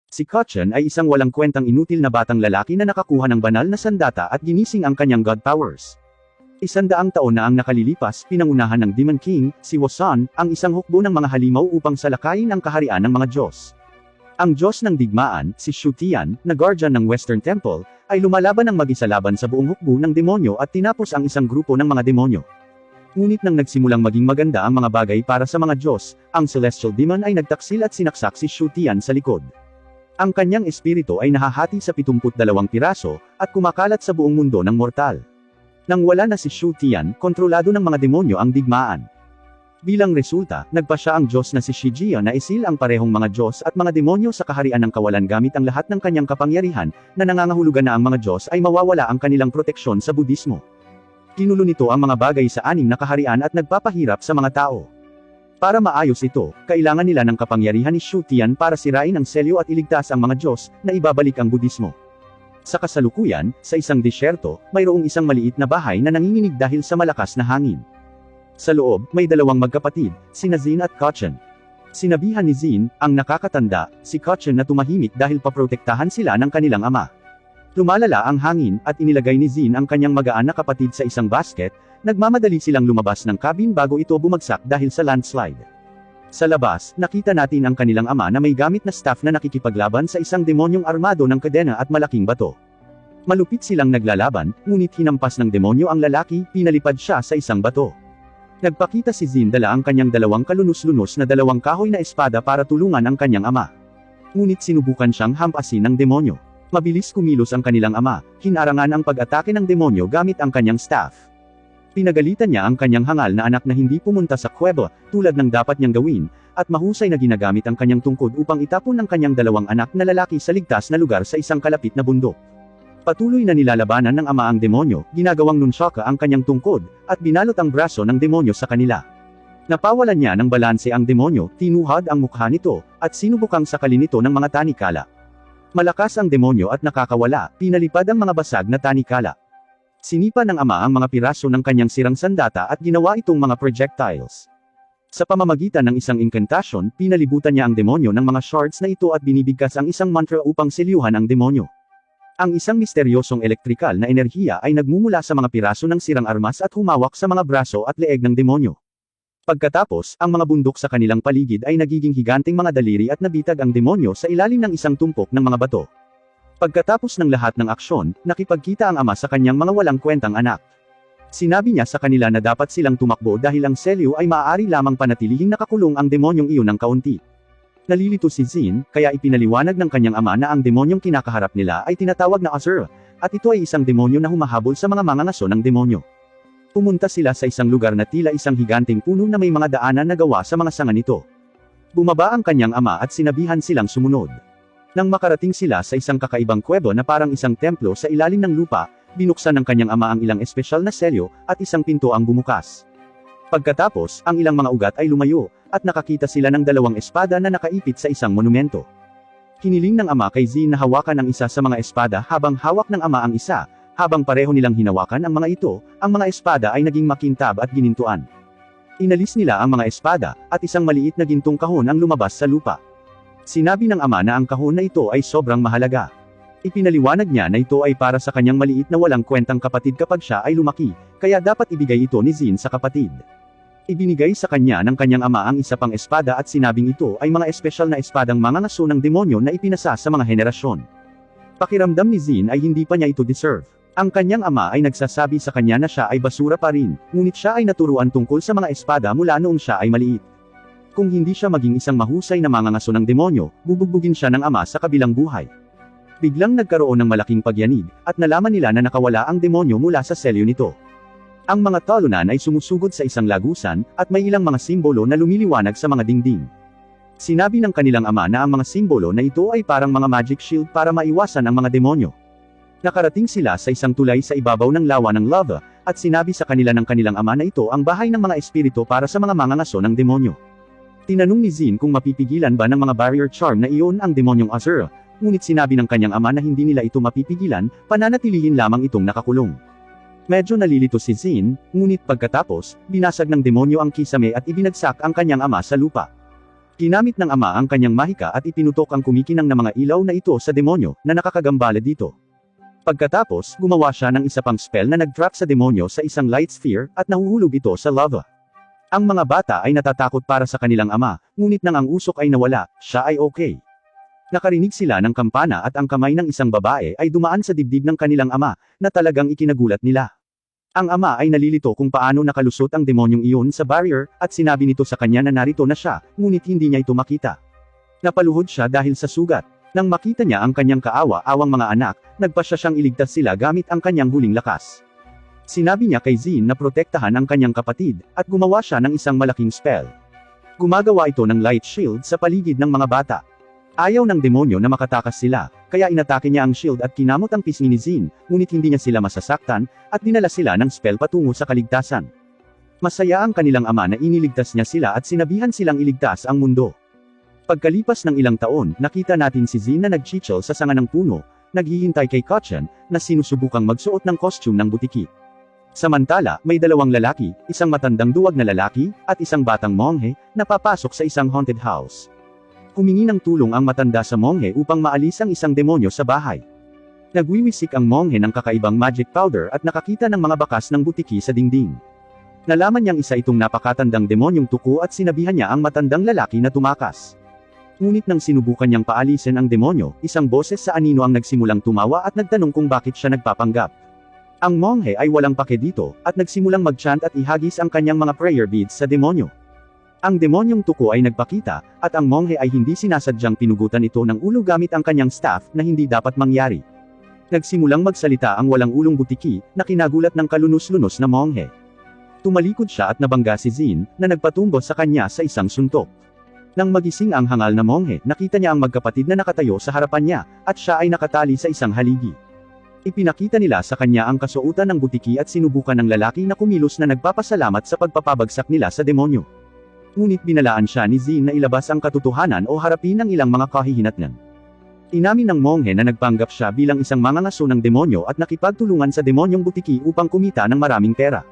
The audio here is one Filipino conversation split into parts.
Si Kachan ay isang walang kwentang inutil na batang lalaki na nakakuha ng banal na sandata at ginising ang kanyang god powers. 100 taon na ang nakalilipas, pinangunahan ng Demon King, si Wasan, ang isang hukbo ng mga halimaw upang salakayin ang kaharian ng mga Diyos. Ang Diyos ng digmaan, si Shu Tian, na guardian ng Western Temple, ay lumalaban ng mag-isa laban sa buong hukbo ng demonyo at tinapos ang isang grupo ng mga demonyo. Ngunit nang nagsimulang maging maganda ang mga bagay para sa mga Diyos, ang Celestial Demon ay nagtaksil at sinaksak si Shu Tian sa likod. Ang kanyang espiritu ay nahahati sa 72 piraso, at kumakalat sa buong mundo ng mortal. Nang wala na si Shu Tian, kontrolado ng mga demonyo ang digmaan. Bilang resulta, nagpa siya ang Diyos na si Shijia na isil ang parehong mga Diyos at mga demonyo sa kaharian ng kawalan gamit ang lahat ng kanyang kapangyarihan, na nangangahulugan na ang mga Diyos ay mawawala ang kanilang proteksyon sa Budismo. Ginulo nito ang mga bagay sa 6 na kaharian at nagpapahirap sa mga tao. Para maayos ito, kailangan nila ng kapangyarihan ni Shu Tian para sirain ang selyo at iligtas ang mga Diyos, na ibabalik ang Budismo. Sa kasalukuyan, sa isang disyerto, mayroong isang maliit na bahay na nanginginig dahil sa malakas na hangin. Sa loob, may 2 magkapatid, sina Zin at Kachan. Sinabihan ni Zin, ang nakakatanda, si Kachan na tumahimik dahil paprotektahan sila ng kanilang ama. Lumalala ang hangin, at inilagay ni Zin ang kanyang magaan na kapatid sa isang basket, nagmamadali silang lumabas ng cabin bago ito bumagsak dahil sa landslide. Sa labas, nakita natin ang kanilang ama na may gamit na staff na nakikipaglaban sa isang demonyong armado ng kadena at malaking bato. Malupit silang naglalaban, ngunit hinampas ng demonyo ang lalaki, pinalipad siya sa isang bato. Nagpakita si Zin dala ang kanyang 2 kalunos-lunos na 2 kahoy na espada para tulungan ang kanyang ama. Ngunit sinubukan siyang hampasin ng demonyo. Mabilis kumilos ang kanilang ama, hinarangan ang pag-atake ng demonyo gamit ang kanyang staff. Pinagalitan niya ang kanyang hangal na anak na hindi pumunta sa kuweba, tulad ng dapat niyang gawin, at mahusay na ginagamit ang kanyang tungkod upang itapon ng kanyang 2 anak na lalaki sa ligtas na lugar sa isang kalapit na bundok. Patuloy na nilalabanan ng ama ang demonyo, ginagawang nunchaka ang kanyang tungkod, at binalot ang braso ng demonyo sa kanila. Napawalan niya ng balanse ang demonyo, tinuhad ang mukha nito, at sinubukang sakalin ito ng mga tanikala. Malakas ang demonyo at nakakawala, pinalipad ang mga basag na tanikala. Sinipa ng ama ang mga piraso ng kanyang sirang sandata at ginawa itong mga projectiles. Sa pamamagitan ng isang incantation, pinalibutan niya ang demonyo ng mga shards na ito at binibigkas ang isang mantra upang selyuhan ang demonyo. Ang isang misteryosong elektrikal na enerhiya ay nagmumula sa mga piraso ng sirang armas at humawak sa mga braso at leeg ng demonyo. Pagkatapos, ang mga bundok sa kanilang paligid ay nagiging higanting mga daliri at nabitag ang demonyo sa ilalim ng isang tumpok ng mga bato. Pagkatapos ng lahat ng aksyon, nakipagkita ang ama sa kanyang mga walang kwentang anak. Sinabi niya sa kanila na dapat silang tumakbo dahil ang selyo ay maaari lamang panatilihing nakakulong ang demonyong iyon ng kaunti. Nalilito si Zin, kaya ipinaliwanag ng kanyang ama na ang demonyong kinakaharap nila ay tinatawag na Azura, at ito ay isang demonyo na humahabol sa mga mangangaso ng demonyo. Pumunta sila sa isang lugar na tila isang higanting puno na may mga daanan na gawa sa mga sanga nito. Bumaba ang kanyang ama at sinabihan silang sumunod. Nang makarating sila sa isang kakaibang kuweba na parang isang templo sa ilalim ng lupa, binuksan ng kanyang ama ang ilang espesyal na selyo, at isang pinto ang bumukas. Pagkatapos, ang ilang mga ugat ay lumayo, at nakakita sila ng 2 espada na nakaipit sa isang monumento. Hiniling ng ama kay Zin na hawakan ang isa sa mga espada habang hawak ng ama ang isa, habang pareho nilang hinawakan ang mga ito, ang mga espada ay naging makintab at ginintuan. Inalis nila ang mga espada, at isang maliit na gintong kahon ang lumabas sa lupa. Sinabi ng ama na ang kahon na ito ay sobrang mahalaga. Ipinaliwanag niya na ito ay para sa kanyang maliit na walang kwentang kapatid kapag siya ay lumaki, kaya dapat ibigay ito ni Zin sa kapatid. Ibinigay sa kanya ng kanyang ama ang isa pang espada at sinabing ito ay mga espesyal na espadang mangangaso ng demonyo na ipinasa sa mga henerasyon. Pakiramdam ni Zin ay hindi pa niya ito deserve. Ang kanyang ama ay nagsasabi sa kanya na siya ay basura pa rin, ngunit siya ay naturuan tungkol sa mga espada mula noong siya ay maliit. Kung hindi siya maging isang mahusay na mangangaso ng demonyo, bubugbugin siya ng ama sa kabilang buhay. Biglang nagkaroon ng malaking pagyanig, at nalaman nila na nakawala ang demonyo mula sa selyo nito. Ang mga talunan ay sumusugod sa isang lagusan, at may ilang mga simbolo na lumiliwanag sa mga dingding. Sinabi ng kanilang ama na ang mga simbolo na ito ay parang mga magic shield para maiwasan ang mga demonyo. Nakarating sila sa isang tulay sa ibabaw ng lawa ng lava, at sinabi sa kanila ng kanilang ama na ito ang bahay ng mga espiritu para sa mga mangangaso ng demonyo. Tinanong ni Zin kung mapipigilan ba ng mga barrier charm na iyon ang demonyong Azura, ngunit sinabi ng kanyang ama na hindi nila ito mapipigilan, pananatilihin lamang itong nakakulong. Medyo nalilito si Zin, ngunit pagkatapos, binasag ng demonyo ang kisame at ibinagsak ang kanyang ama sa lupa. Ginamit ng ama ang kanyang mahika at ipinutok ang kumikinang na mga ilaw na ito sa demonyo, na nakakagambala dito. Pagkatapos, gumawa siya ng isa pang spell na nag-trap sa demonyo sa isang light sphere, at nahuhulog ito sa lava. Ang mga bata ay natatakot para sa kanilang ama, ngunit nang ang usok ay nawala, siya ay okay. Nakarinig sila ng kampana at ang kamay ng isang babae ay dumaan sa dibdib ng kanilang ama, na talagang ikinagulat nila. Ang ama ay nalilito kung paano nakalusot ang demonyong iyon sa barrier, at sinabi nito sa kanya na narito na siya, ngunit hindi niya ito makita. Napaluhod siya dahil sa sugat. Nang makita niya ang kanyang kaawa-awang mga anak, nagpasya siyang iligtas sila gamit ang kanyang huling lakas. Sinabi niya kay Zin na protektahan ang kanyang kapatid, at gumawa siya ng isang malaking spell. Gumagawa ito ng light shield sa paligid ng mga bata. Ayaw ng demonyo na makatakas sila, kaya inatake niya ang shield at kinamot ang pisngi ni Zin, ngunit hindi niya sila masasaktan, at dinala sila ng spell patungo sa kaligtasan. Masaya ang kanilang ama na iniligtas niya sila at sinabihan silang iligtas ang mundo. Pagkalipas ng ilang taon, nakita natin si Zin na nagchichel sa sanga ng puno, naghihintay kay Kachan, na sinusubukang magsuot ng costume ng butiki. Samantala, may dalawang lalaki, isang matandang duwag na lalaki, at isang batang monghe, na papasok sa isang haunted house. Humingi ng tulong ang matanda sa monghe upang maalis ang isang demonyo sa bahay. Nagwiwisik ang monghe ng kakaibang magic powder at nakakita ng mga bakas ng butiki sa dingding. Nalaman niyang isa itong napakatandang demonyong tuko at sinabihan niya ang matandang lalaki na tumakas. Ngunit nang sinubukan niyang paalisin ang demonyo, isang boses sa anino ang nagsimulang tumawa at nagtanong kung bakit siya nagpapanggap. Ang monghe ay walang pake dito, at nagsimulang mag-chant at ihagis ang kanyang mga prayer beads sa demonyo. Ang demonyong tuko ay nagpakita, at ang monghe ay hindi sinasadyang pinugutan ito ng ulo gamit ang kanyang staff na hindi dapat mangyari. Nagsimulang magsalita ang walang ulong butiki, na kinagulat ng kalunus-lunos na monghe. Tumalikod siya at nabangga si Zin, na nagpatumbo sa kanya sa isang suntok. Nang magising ang hangal na monghe, nakita niya ang magkapatid na nakatayo sa harapan niya, at siya ay nakatali sa isang haligi. Ipinakita nila sa kanya ang kasuotan ng butiki at sinubukan ng lalaki na kumilos na nagpapasalamat sa pagpapabagsak nila sa demonyo. Ngunit binalaan siya ni Zin na ilabas ang katotohanan o harapin ang ilang mga kahihinatnan. Inamin ng monghe na nagpanggap siya bilang isang mangangaso ng demonyo at nakipagtulungan sa demonyong butiki upang kumita ng maraming pera.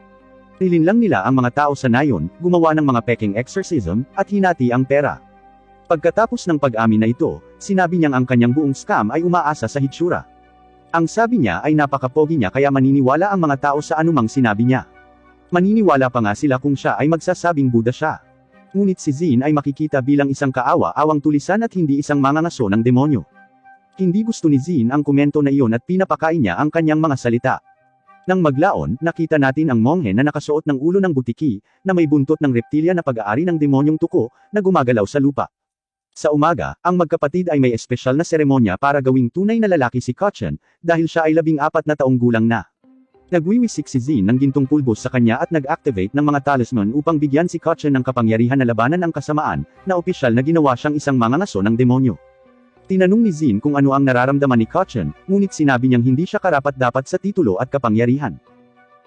Nilinlang nila ang mga tao sa nayon, gumawa ng mga peking exorcism, at hinati ang pera. Pagkatapos ng pag-amin na ito, sinabi niyang ang kanyang buong scam ay umaasa sa hitsura. Ang sabi niya ay napakapogi niya kaya maniniwala ang mga tao sa anumang sinabi niya. Maniniwala pa nga sila kung siya ay magsasabing Buddha siya. Ngunit si Zin ay makikita bilang isang kaawa-awang tulisan at hindi isang mangangaso ng demonyo. Hindi gusto ni Zin ang komento na iyon at pinapakain niya ang kanyang mga salita. Nang maglaon, nakita natin ang monghe na nakasuot ng ulo ng butiki, na may buntot ng reptilya na pag-aari ng demonyong tuko, na gumagalaw sa lupa. Sa umaga, ang magkapatid ay may espesyal na seremonya para gawing tunay na lalaki si Kachan, dahil siya ay 14 na taong gulang na. Nagwiwisik si Zin ng gintong pulbos sa kanya at nag-activate ng mga talisman upang bigyan si Kachan ng kapangyarihan na labanan ang kasamaan, na opisyal na ginawa siyang isang mangangaso ng demonyo. Tinanong ni Zin kung ano ang nararamdaman ni Kachan, ngunit sinabi niyang hindi siya karapat-dapat sa titulo at kapangyarihan.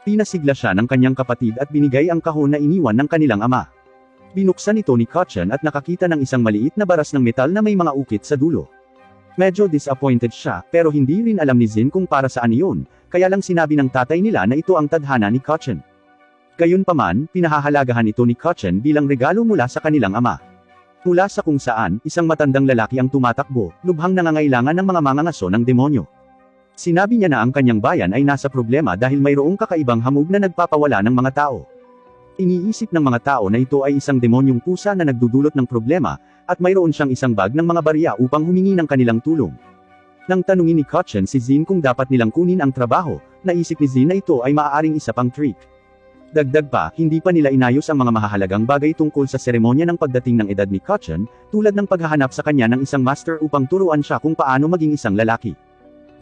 Pinasigla siya ng kanyang kapatid at binigay ang kahon na iniwan ng kanilang ama. Binuksan ito ni Kachan at nakakita ng isang maliit na baras ng metal na may mga ukit sa dulo. Medyo disappointed siya, pero hindi rin alam ni Zin kung para saan iyon, kaya lang sinabi ng tatay nila na ito ang tadhana ni Kachan. Gayunpaman, pinahahalagahan ito ni Kachan bilang regalo mula sa kanilang ama. Mula sa kung saan, isang matandang lalaki ang tumatakbo, lubhang nangangailangan ng mga mangangaso ng demonyo. Sinabi niya na ang kanyang bayan ay nasa problema dahil mayroong kakaibang hamog na nagpapawala ng mga tao. Iniisip ng mga tao na ito ay isang demonyong pusa na nagdudulot ng problema, at mayroon siyang isang bag ng mga barya upang humingi ng kanilang tulong. Nang tanungin ni Kachan si Zin kung dapat nilang kunin ang trabaho, naisip ni Zin na ito ay maaaring isa pang trick. Dagdag pa, hindi pa nila inayos ang mga mahahalagang bagay tungkol sa seremonya ng pagdating ng edad ni Kachan, tulad ng paghahanap sa kanya ng isang master upang turuan siya kung paano maging isang lalaki.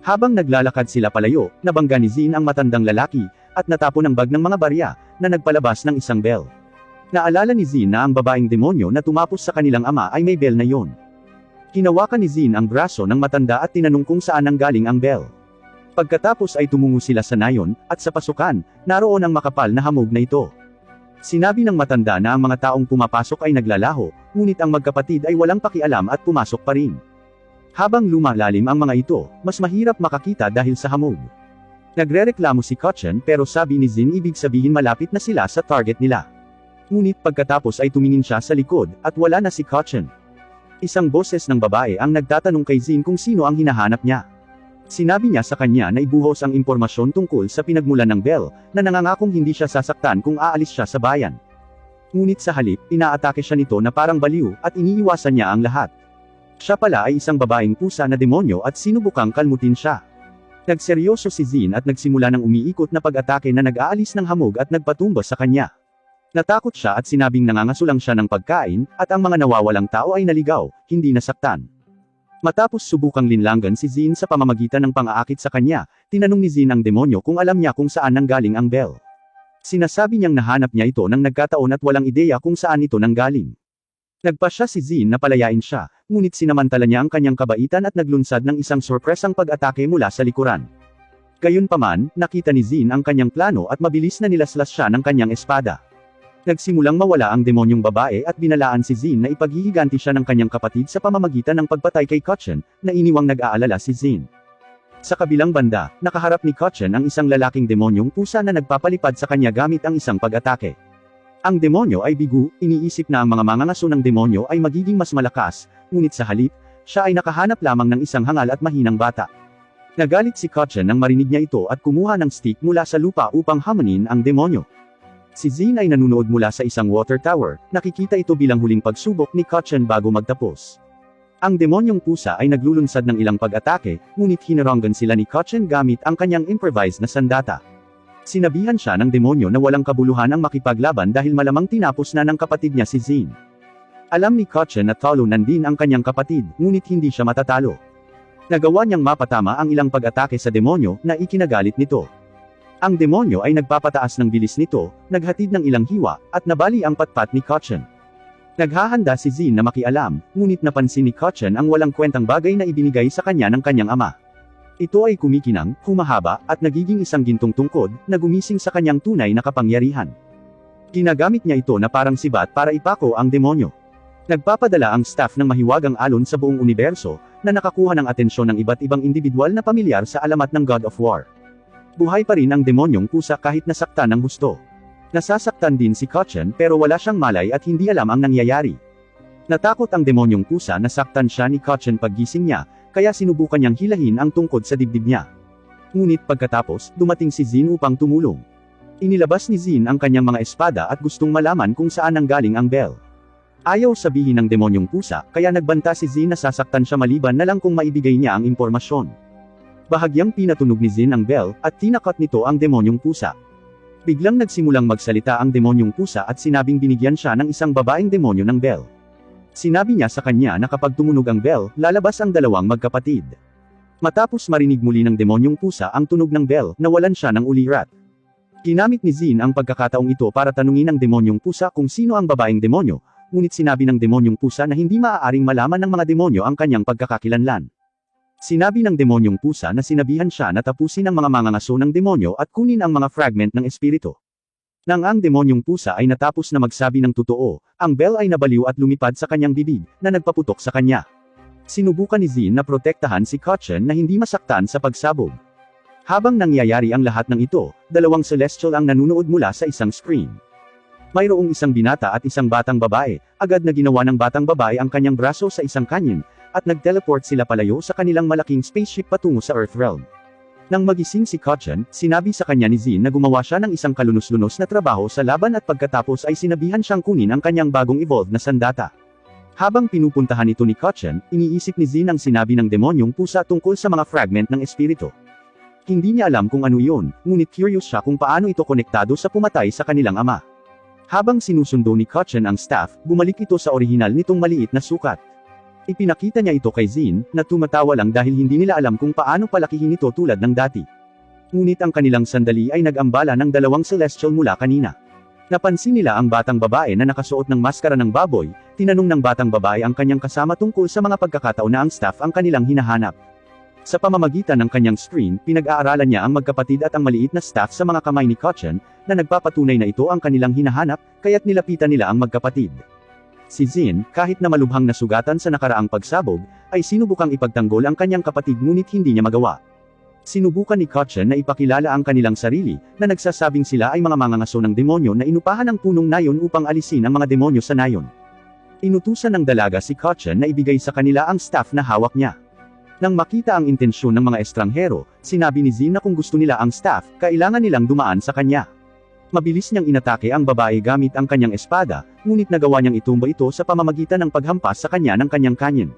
Habang naglalakad sila palayo, nabangga ni Zin ang matandang lalaki, at natapon ang bag ng mga barya, na nagpalabas ng isang bell. Naalala ni Zin na ang babaeng demonyo na tumapos sa kanilang ama ay may bell na yon. Hinawakan ni Zin ang braso ng matanda at tinanong kung saan nanggaling ang bell. Pagkatapos ay tumungo sila sa nayon, at sa pasukan, naroon ang makapal na hamog na ito. Sinabi ng matanda na ang mga taong pumapasok ay naglalaho, ngunit ang magkapatid ay walang pakialam at pumasok pa rin. Habang lumalalim ang mga ito, mas mahirap makakita dahil sa hamog. Nagrereklamo si Kachan pero sabi ni Zin ibig sabihin malapit na sila sa target nila. Ngunit pagkatapos ay tumingin siya sa likod, at wala na si Kotchen. Isang boses ng babae ang nagtatanong kay Zin kung sino ang hinahanap niya. Sinabi niya sa kanya na ibuhos ang impormasyon tungkol sa pinagmulan ng Belle, na nangangakong hindi siya sasaktan kung aalis siya sa bayan. Ngunit sa halip, inaatake siya nito na parang baliw, at iniiwasan niya ang lahat. Siya pala ay isang babaeng pusa na demonyo at sinubukang kalmutin siya. Nagseryoso si Zin at nagsimula ng umiikot na pag-atake na nag-aalis ng hamog at nagpatumba sa kanya. Natakot siya at sinabing nangangasulang siya ng pagkain, at ang mga nawawalang tao ay naligaw, hindi nasaktan. Matapos subukang linlangan si Zin sa pamamagitan ng pang-aakit sa kanya, tinanong ni Zin ang demonyo kung alam niya kung saan nanggaling ang Belle. Sinasabi niyang nahanap niya ito nang nagkataon at walang ideya kung saan ito nanggaling. Nagpasya si Zin na palayain siya, ngunit sinamantala niya ang kanyang kabaitan at naglunsad ng isang sorpresang pag-atake mula sa likuran. Gayunpaman, nakita ni Zin ang kanyang plano at mabilis na nilaslas siya ng kanyang espada. Nagsimulang mawala ang demonyong babae at binalaan si Zin na ipaghihiganti siya ng kanyang kapatid sa pamamagitan ng pagpatay kay Kotchen, na iniwang nag-aalala si Zin. Sa kabilang banda, nakaharap ni Kotchen ang isang lalaking demonyong pusa na nagpapalipad sa kanya gamit ang isang pag-atake. Ang demonyo ay bigo, iniisip na ang mga mangangaso ng demonyo ay magiging mas malakas, ngunit sa halip, siya ay nakahanap lamang ng isang hangal at mahinang bata. Nagalit si Kotchen nang marinig niya ito at kumuha ng stick mula sa lupa upang hamanin ang demonyo. Si Zin ay nanunood mula sa isang water tower, nakikita ito bilang huling pagsubok ni Kotchen bago magtapos. Ang demonyong pusa ay naglulunsad ng ilang pag-atake, ngunit hinaranggan sila ni Kotchen gamit ang kanyang improvised na sandata. Sinabihan siya ng demonyo na walang kabuluhan ang makipaglaban dahil malamang tinapos na ng kapatid niya si Zin. Alam ni Kotchen na talunan din ang kanyang kapatid, ngunit hindi siya matatalo. Nagawa niyang mapatama ang ilang pag-atake sa demonyo, na ikinagalit nito. Ang demonyo ay nagpapataas ng bilis nito, naghatid ng ilang hiwa, at nabali ang patpat ni Kotchen. Naghahanda si Zin na makialam, ngunit napansin ni Kotchen ang walang kwentang bagay na ibinigay sa kanya ng kanyang ama. Ito ay kumikinang, humahaba, at nagiging isang gintong tungkod, na gumising sa kanyang tunay na kapangyarihan. Ginagamit niya ito na parang sibat para ipako ang demonyo. Nagpapadala ang staff ng mahiwagang alon sa buong universo, na nakakuha ng atensyon ng iba't ibang individual na pamilyar sa alamat ng God of War. Buhay pa rin ang demonyong pusa kahit nasaktan ng husto. Nasasaktan din si Kotchen pero wala siyang malay at hindi alam ang nangyayari. Natakot ang demonyong pusa na saktan siya ni Kotchen paggising niya, kaya sinubukan niyang hilahin ang tungkod sa dibdib niya. Ngunit pagkatapos, dumating si Zin upang tumulong. Inilabas ni Zin ang kanyang mga espada at gustong malaman kung saan nanggaling ang Belle. Ayaw sabihin ng demonyong pusa, kaya nagbanta si Zin na sasaktan siya maliban na lang kung maibigay niya ang impormasyon. Bahagyang pinatunog ni Zin ang Belle, at tinakot nito ang demonyong pusa. Biglang nagsimulang magsalita ang demonyong pusa at sinabing binigyan siya ng isang babaeng demonyo ng Belle. Sinabi niya sa kanya na kapag tumunog ang Belle, lalabas ang dalawang magkapatid. Matapos marinig muli ng demonyong pusa ang tunog ng Belle, nawalan siya ng ulirat. Ginamit ni Zin ang pagkakataong ito para tanungin ang demonyong pusa kung sino ang babaeng demonyo, ngunit sinabi ng demonyong pusa na hindi maaaring malaman ng mga demonyo ang kanyang pagkakakilanlan. Sinabi ng demonyong pusa na sinabihan siya na tapusin ang mga mangangaso ng demonyo at kunin ang mga fragment ng espiritu. Nang ang demonyong pusa ay natapos na magsabi ng totoo, ang Belle ay nabaliw at lumipad sa kanyang bibig, na nagpaputok sa kanya. Sinubukan ni Zin na protektahan si Kotchen na hindi masaktan sa pagsabog. Habang nangyayari ang lahat ng ito, dalawang celestial ang nanunood mula sa isang screen. Mayroong isang binata at isang batang babae, agad na ginawa ng batang babae ang kanyang braso sa isang canyon, at nag-teleport sila palayo sa kanilang malaking spaceship patungo sa Earth Realm. Nang magising si Kotchen, sinabi sa kanya ni Zin na gumawa siya ng isang kalunos-lunos na trabaho sa laban at pagkatapos ay sinabihan siyang kunin ang kanyang bagong evolved na sandata. Habang pinupuntahan ito ni Kotchen, iniisip ni Zin ang sinabi ng demonyong pusa tungkol sa mga fragment ng espiritu. Hindi niya alam kung ano iyon, ngunit curious siya kung paano ito konektado sa pumatay sa kanilang ama. Habang sinusundo ni Kotchen ang staff, bumalik ito sa orihinal nitong maliit na sukat. Ipinakita niya ito kay Zin, na tumatawa lang dahil hindi nila alam kung paano palakihin ito tulad ng dati. Ngunit ang kanilang sandali ay nag-ambala ng dalawang celestial mula kanina. Napansin nila ang batang babae na nakasuot ng maskara ng baboy, tinanong ng batang babae ang kanyang kasama tungkol sa mga pagkakataon na ang staff ang kanilang hinahanap. Sa pamamagitan ng kanyang screen, pinag-aaralan niya ang magkapatid at ang maliit na staff sa mga kamay ni Kotchen, na nagpapatunay na ito ang kanilang hinahanap, kaya't nilapitan nila ang magkapatid. Si Zin, kahit na malubhang nasugatan sa nakaraang pagsabog, ay sinubukang ipagtanggol ang kanyang kapatid ngunit hindi niya magawa. Sinubukan ni Kotchen na ipakilala ang kanilang sarili, na nagsasabing sila ay mga mangangaso ng demonyo na inupahan ng punong nayon upang alisin ang mga demonyo sa nayon. Inutusan ng dalaga si Kotchen na ibigay sa kanila ang staff na hawak niya. Nang makita ang intensyon ng mga estranghero, sinabi ni Zin na kung gusto nila ang staff, kailangan nilang dumaan sa kanya. Mabilis niyang inatake ang babae gamit ang kanyang espada, ngunit nagawa niyang itumba ito sa pamamagitan ng paghampas sa kanya ng kanyang kanyon.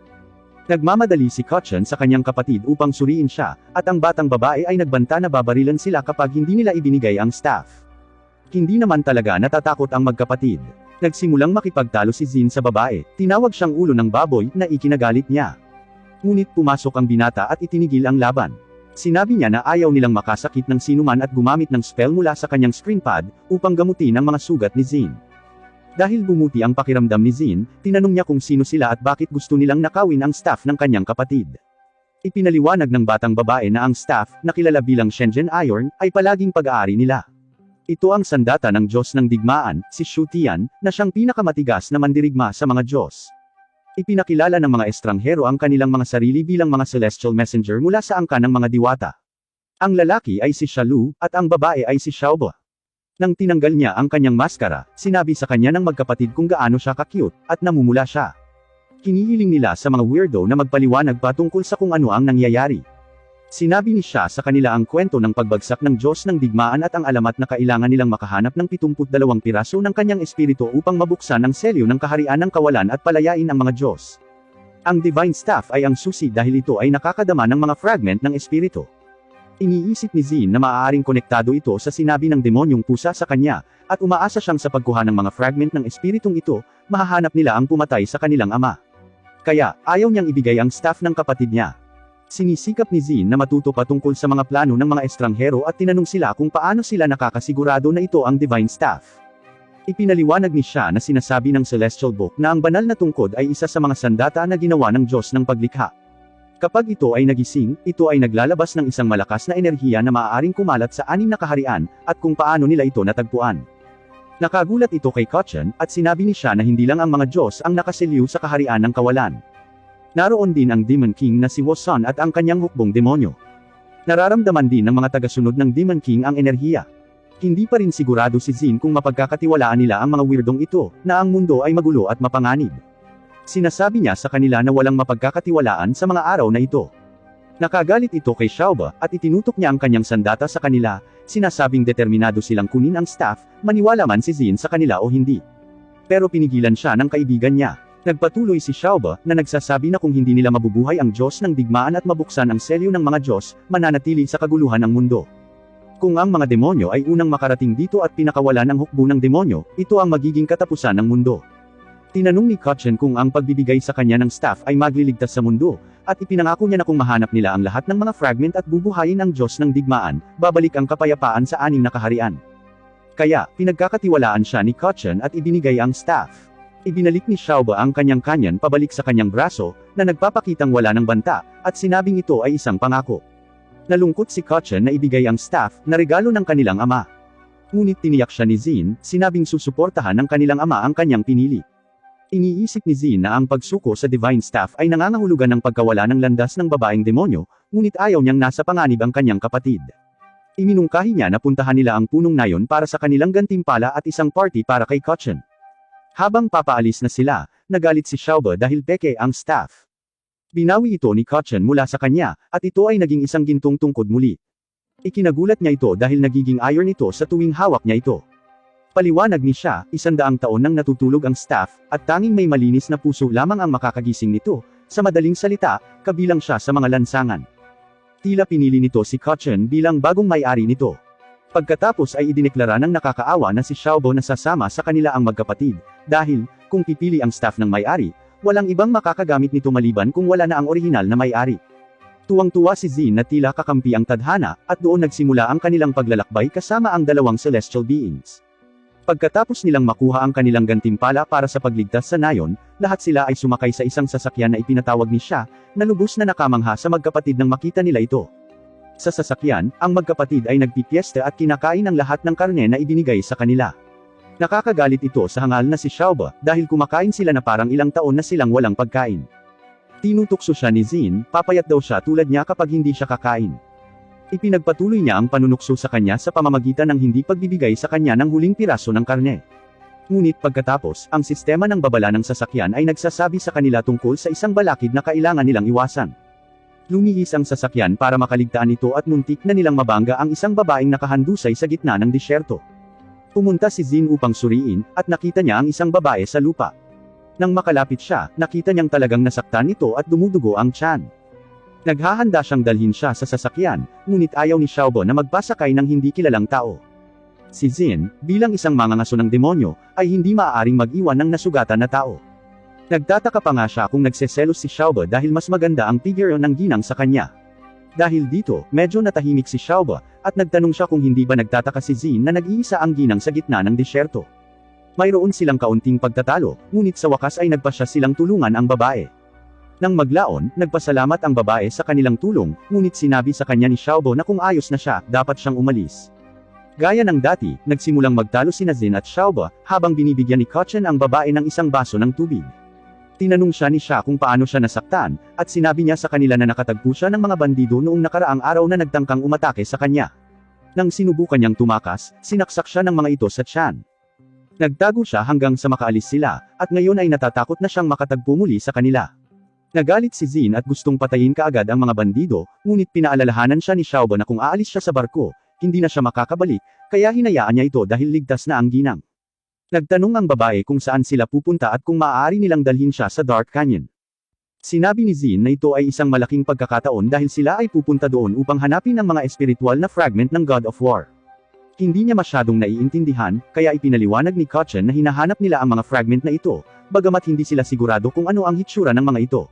Nagmamadali si Kotchen sa kanyang kapatid upang suriin siya, at ang batang babae ay nagbanta na babarilan sila kapag hindi nila ibinigay ang staff. Hindi naman talaga natatakot ang magkapatid. Nagsimulang makipagtalo si Zin sa babae, tinawag siyang ulo ng baboy na ikinagalit niya. Ngunit pumasok ang binata at itinigil ang laban. Sinabi niya na ayaw nilang makasakit ng sinuman at gumamit ng spell mula sa kanyang screen pad, upang gamutin ang mga sugat ni Zin. Dahil bumuti ang pakiramdam ni Zin, tinanong niya kung sino sila at bakit gusto nilang nakawin ang staff ng kanyang kapatid. Ipinaliwanag ng batang babae na ang staff, na kilala bilang Shenzhen Iron, ay palaging pag-aari nila. Ito ang sandata ng Diyos ng digmaan, si Shu Tian, na siyang pinakamatigas na mandirigma sa mga Diyos. Ipinakilala ng mga estranghero ang kanilang mga sarili bilang mga celestial messenger mula sa angkan ng mga diwata. Ang lalaki ay si Shalu, at ang babae ay si Xiaobo. Nang tinanggal niya ang kanyang maskara, sinabi sa kanya ng magkapatid kung gaano siya ka-cute, at namumula siya. Kinihiling nila sa mga weirdo na magpaliwanag pa tungkol sa kung ano ang nangyayari. Sinabi ni siya sa kanila ang kwento ng pagbagsak ng Diyos ng digmaan at ang alamat na kailangan nilang makahanap ng 72 piraso ng kanyang espiritu upang mabuksan ang selyo ng kaharian ng kawalan at palayain ang mga Diyos. Ang Divine Staff ay ang susi dahil ito ay nakakadama ng mga fragment ng espiritu. Iniisip ni Zin na maaaring konektado ito sa sinabi ng demonyong pusa sa kanya, at umaasa siyang sa pagkuha ng mga fragment ng espiritong ito, mahahanap nila ang pumatay sa kanilang ama. Kaya, ayaw niyang ibigay ang staff ng kapatid niya. Sinisikap ni Zin na matuto patungkol sa mga plano ng mga estranghero at tinanong sila kung paano sila nakakasigurado na ito ang Divine Staff. Ipinaliwanag ni siya na sinasabi ng Celestial Book na ang banal na tungkod ay isa sa mga sandata na ginawa ng Diyos ng paglikha. Kapag ito ay nagising, ito ay naglalabas ng isang malakas na enerhiya na maaaring kumalat sa 6 na kaharian, at kung paano nila ito natagpuan. Nakagulat ito kay Kotchen, at sinabi ni siya na hindi lang ang mga Diyos ang nakaselyo sa kaharian ng kawalan. Naroon din ang Demon King na si Wosan at ang kanyang hukbong demonyo. Nararamdaman din ng mga tagasunod ng Demon King ang enerhiya. Hindi pa rin sigurado si Zin kung mapagkakatiwalaan nila ang mga weirdong ito, na ang mundo ay magulo at mapanganib. Sinasabi niya sa kanila na walang mapagkakatiwalaan sa mga araw na ito. Nakagalit ito kay Xiaoba, at itinutok niya ang kanyang sandata sa kanila, sinasabing determinado silang kunin ang staff, maniwala man si Zin sa kanila o hindi. Pero pinigilan siya ng kaibigan niya. Nagpatuloy si Xiaoba, na nagsasabi na kung hindi nila mabubuhay ang Diyos ng digmaan at mabuksan ang selyo ng mga Diyos, mananatili sa kaguluhan ng mundo. Kung ang mga demonyo ay unang makarating dito at pinakawalan ang hukbo ng demonyo, ito ang magiging katapusan ng mundo. Tinanong ni Kotchen kung ang pagbibigay sa kanya ng staff ay magliligtas sa mundo, at ipinangako niya na kung mahanap nila ang lahat ng mga fragment at bubuhayin ang Diyos ng digmaan, babalik ang kapayapaan sa 6 na kaharian. Kaya, pinagkakatiwalaan siya ni Kotchen at ibinigay ang staff. Ibinalik ni Xiaoba ang kanyang kanyan pabalik sa kanyang braso, na nagpapakitang wala ng banta, at sinabing ito ay isang pangako. Nalungkot si Kotchen na ibigay ang staff, na regalo ng kanilang ama. Ngunit tiniyak siya ni Zin, sinabing susuportahan ng kanilang ama ang kanyang pinili. Iniisip ni Zin na ang pagsuko sa Divine Staff ay nangangahulugan ng pagkawala ng landas ng babaeng demonyo, ngunit ayaw niyang nasa panganib ang kanyang kapatid. Iminungkahi niya na puntahan nila ang punong nayon para sa kanilang gantimpala at isang party para kay Kotchen. Habang papaalis na sila, nagalit si Xiaoba dahil peke ang staff. Binawi ito ni Kotchen mula sa kanya, at ito ay naging isang gintong tungkod muli. Ikinagulat niya ito dahil nagiging iron ito sa tuwing hawak niya ito. Paliwanag ni siya, 100 taon nang natutulog ang staff, at tanging may malinis na puso lamang ang makakagising nito, sa madaling salita, kabilang siya sa mga lansangan. Tila pinili nito si Kotchen bilang bagong may-ari nito. Pagkatapos ay idineklara ng nakakaawa na si Xiaobo na sasama sa kanila ang magkapatid, dahil, kung pipili ang staff ng may-ari, walang ibang makakagamit nito maliban kung wala na ang orihinal na may-ari. Tuwang-tuwa si Zin na tila kakampi ang tadhana, at doon nagsimula ang kanilang paglalakbay kasama ang dalawang celestial beings. Pagkatapos nilang makuha ang kanilang gantimpala para sa pagligtas sa nayon, lahat sila ay sumakay sa isang sasakyan na ipinatawag ni siya, na lubos na nakamangha sa magkapatid nang makita nila ito. Sa sasakyan, ang magkapatid ay nagpipiesta at kinakain ang lahat ng karne na ibinigay sa kanila. Nakakagalit ito sa hangal na si Xiaoba, dahil kumakain sila na parang ilang taon na silang walang pagkain. Tinutukso siya ni Zin, papayat daw siya tulad niya kapag hindi siya kakain. Ipinagpatuloy niya ang panunukso sa kanya sa pamamagitan ng hindi pagbibigay sa kanya ng huling piraso ng karne. Ngunit pagkatapos, ang sistema ng babala ng sasakyan ay nagsasabi sa kanila tungkol sa isang balakid na kailangan nilang iwasan. Lumihis ang sasakyan para makaligtaan ito at muntik na nilang mabangga ang isang babaeng nakahandusay sa gitna ng disyerto. Pumunta si Zin upang suriin, at nakita niya ang isang babae sa lupa. Nang makalapit siya, nakita niyang talagang nasaktan ito at dumudugo ang tiyan. Naghahanda siyang dalhin siya sa sasakyan, ngunit ayaw ni Xiaobo na magpasakay ng hindi kilalang tao. Si Zin, bilang isang mangangaso ng demonyo, ay hindi maaaring mag-iwan ng nasugatan na tao. Nagtataka pa nga siya kung nagseselos si Xiaobo dahil mas maganda ang figure ng ginang sa kanya. Dahil dito, medyo natahimik si Xiaobo, at nagtanong siya kung hindi ba nagtataka si Zin na nag-iisa ang ginang sa gitna ng disyerto. Mayroon silang kaunting pagtatalo, ngunit sa wakas ay nagpasya silang tulungan ang babae. Nang maglaon, nagpasalamat ang babae sa kanilang tulong, ngunit sinabi sa kanya ni Xiaobo na kung ayos na siya, dapat siyang umalis. Gaya ng dati, nagsimulang magtalo sina Zin at Xiaobo, habang binibigyan ni Kochen ang babae ng isang baso ng tubig. Tinanong siya ni Xia kung paano siya nasaktan, at sinabi niya sa kanila na nakatagpo siya ng mga bandido noong nakaraang araw na nagtangkang umatake sa kanya. Nang sinubukan niyang tumakas, sinaksak siya ng mga ito sa tiyan. Nagtago siya hanggang sa makaalis sila, at ngayon ay natatakot na siyang makatagpo muli sa kanila. Nagalit si Zin at gustong patayin kaagad ang mga bandido, ngunit pinaalalahanan siya ni Xiaobo na kung aalis siya sa barko, hindi na siya makakabalik, kaya hinayaan niya ito dahil ligtas na ang ginang. Nagtanong ang babae kung saan sila pupunta at kung maaari nilang dalhin siya sa Dark Canyon. Sinabi ni Zin na ito ay isang malaking pagkakataon dahil sila ay pupunta doon upang hanapin ang mga espiritual na fragment ng God of War. Hindi niya masyadong naiintindihan, kaya ipinaliwanag ni Kochen na hinahanap nila ang mga fragment na ito, bagamat hindi sila sigurado kung ano ang hitsura ng mga ito.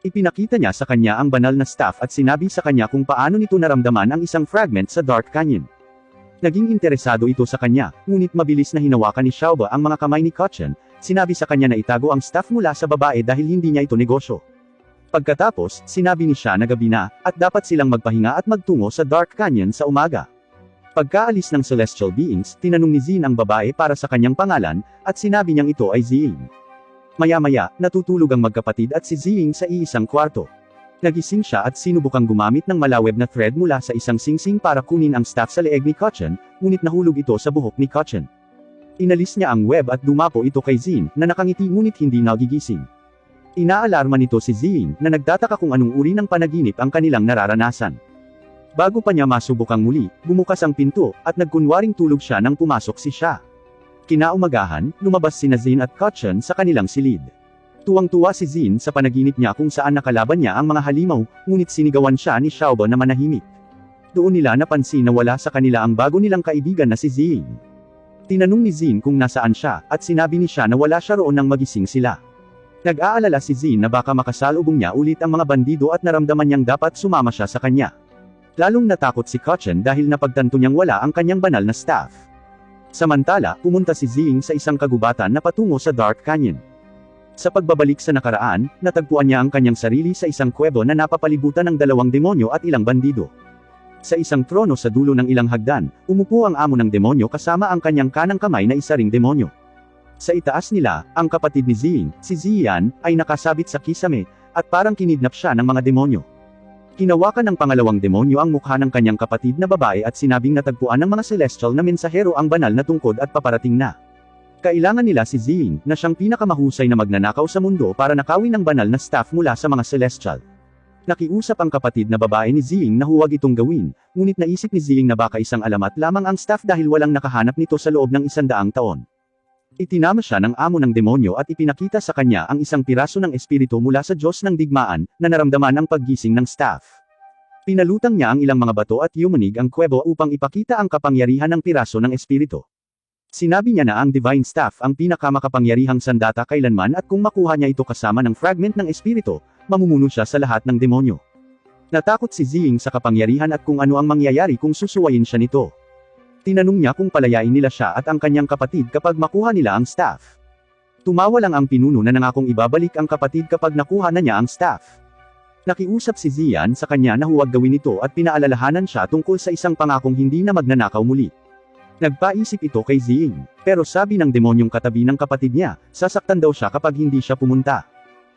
Ipinakita niya sa kanya ang banal na staff at sinabi sa kanya kung paano nito naramdaman ang isang fragment sa Dark Canyon. Naging interesado ito sa kanya, ngunit mabilis na hinawakan ni Xiaobo ang mga kamay ni Kochen, sinabi sa kanya na itago ang staff mula sa babae dahil hindi niya ito negosyo. Pagkatapos, sinabi ni Xia na gabi na, at dapat silang magpahinga at magtungo sa Dark Canyon sa umaga. Pagkaalis ng celestial beings, tinanong ni Zin ang babae para sa kanyang pangalan, at sinabi niyang ito ay Ziying. Maya-maya, natutulog ang magkapatid at si Ziying sa iisang kwarto. Nagising siya at sinubukang gumamit ng malaweb na thread mula sa isang singsing para kunin ang staff sa leeg ni Kochen, ngunit nahulog ito sa buhok ni Kochen. Inalis niya ang web at dumapo ito kay Zin, na nakangiti ngunit hindi nagigising. Inaalarma nito si Ziying, na nagtataka kung anong uri ng panaginip ang kanilang nararanasan. Bago pa niya masubukang muli, bumukas ang pinto, at nagkunwaring tulog siya nang pumasok si Xia. Kinaumagahan, lumabas sina Zin at Kochen sa kanilang silid. Tuwang-tuwa si Zin sa panaginip niya kung saan nakalaban niya ang mga halimaw, ngunit sinigawan siya ni Xiaobo na manahimik. Doon nila napansin na wala sa kanila ang bago nilang kaibigan na si Ziying. Tinanong ni Zin kung nasaan siya, at sinabi ni Xia na wala siya roon nang magising sila. Nag-aalala si Zin na baka makasalubong niya ulit ang mga bandido at naramdaman niyang dapat sumama siya sa kanya. Lalong natakot si Kochen dahil napagtanto niyang wala ang kanyang banal na staff. Samantala, pumunta si Ziying sa isang kagubatan na patungo sa Dark Canyon. Sa pagbabalik sa nakaraan, natagpuan niya ang kanyang sarili sa isang kuwebo na napapalibutan ng 2 demonyo at ilang bandido. Sa isang trono sa dulo ng ilang hagdan, umupo ang amo ng demonyo kasama ang kanyang kanang kamay na isa ring demonyo. Sa itaas nila, ang kapatid ni Ziying, si Ziyan, ay nakasabit sa kisame, at parang kinidnap siya ng mga demonyo. Hinawakan ng pangalawang demonyo ang mukha ng kanyang kapatid na babae at sinabing natagpuan ng mga celestial na mensahero ang banal na tungkod at paparating na. Kailangan nila si Ziying, na siyang pinakamahusay na magnanakaw sa mundo para nakawin ang banal na staff mula sa mga celestial. Nakiusap ang kapatid na babae ni Ziying na huwag itong gawin, ngunit naisip ni Ziying na baka isang alamat lamang ang staff dahil walang nakahanap nito sa loob ng 100 taon. Itinama siya ng amo ng demonyo at ipinakita sa kanya ang isang piraso ng espiritu mula sa Diyos ng digmaan, na naramdaman ang paggising ng staff. Pinalutang niya ang ilang mga bato at yumanig ang kuwebo upang ipakita ang kapangyarihan ng piraso ng espiritu. Sinabi niya na ang Divine Staff ang pinakamakapangyarihang sandata kailanman at kung makuha niya ito kasama ng fragment ng espiritu, mamumuno siya sa lahat ng demonyo. Natakot si Ziying sa kapangyarihan at kung ano ang mangyayari kung susuwayin siya nito. Tinanong niya kung palayain nila siya at ang kanyang kapatid kapag makuha nila ang staff. Tumawa lang ang pinuno na nangakong ibabalik ang kapatid kapag nakuha na niya ang staff. Nakiusap si Ziyan sa kanya na huwag gawin ito at pinaalalahanan siya tungkol sa isang pangakong hindi na magnanakaw muli. Nagpaisip ito kay Ziying, pero sabi ng demonyong katabi ng kapatid niya, sasaktan daw siya kapag hindi siya pumunta.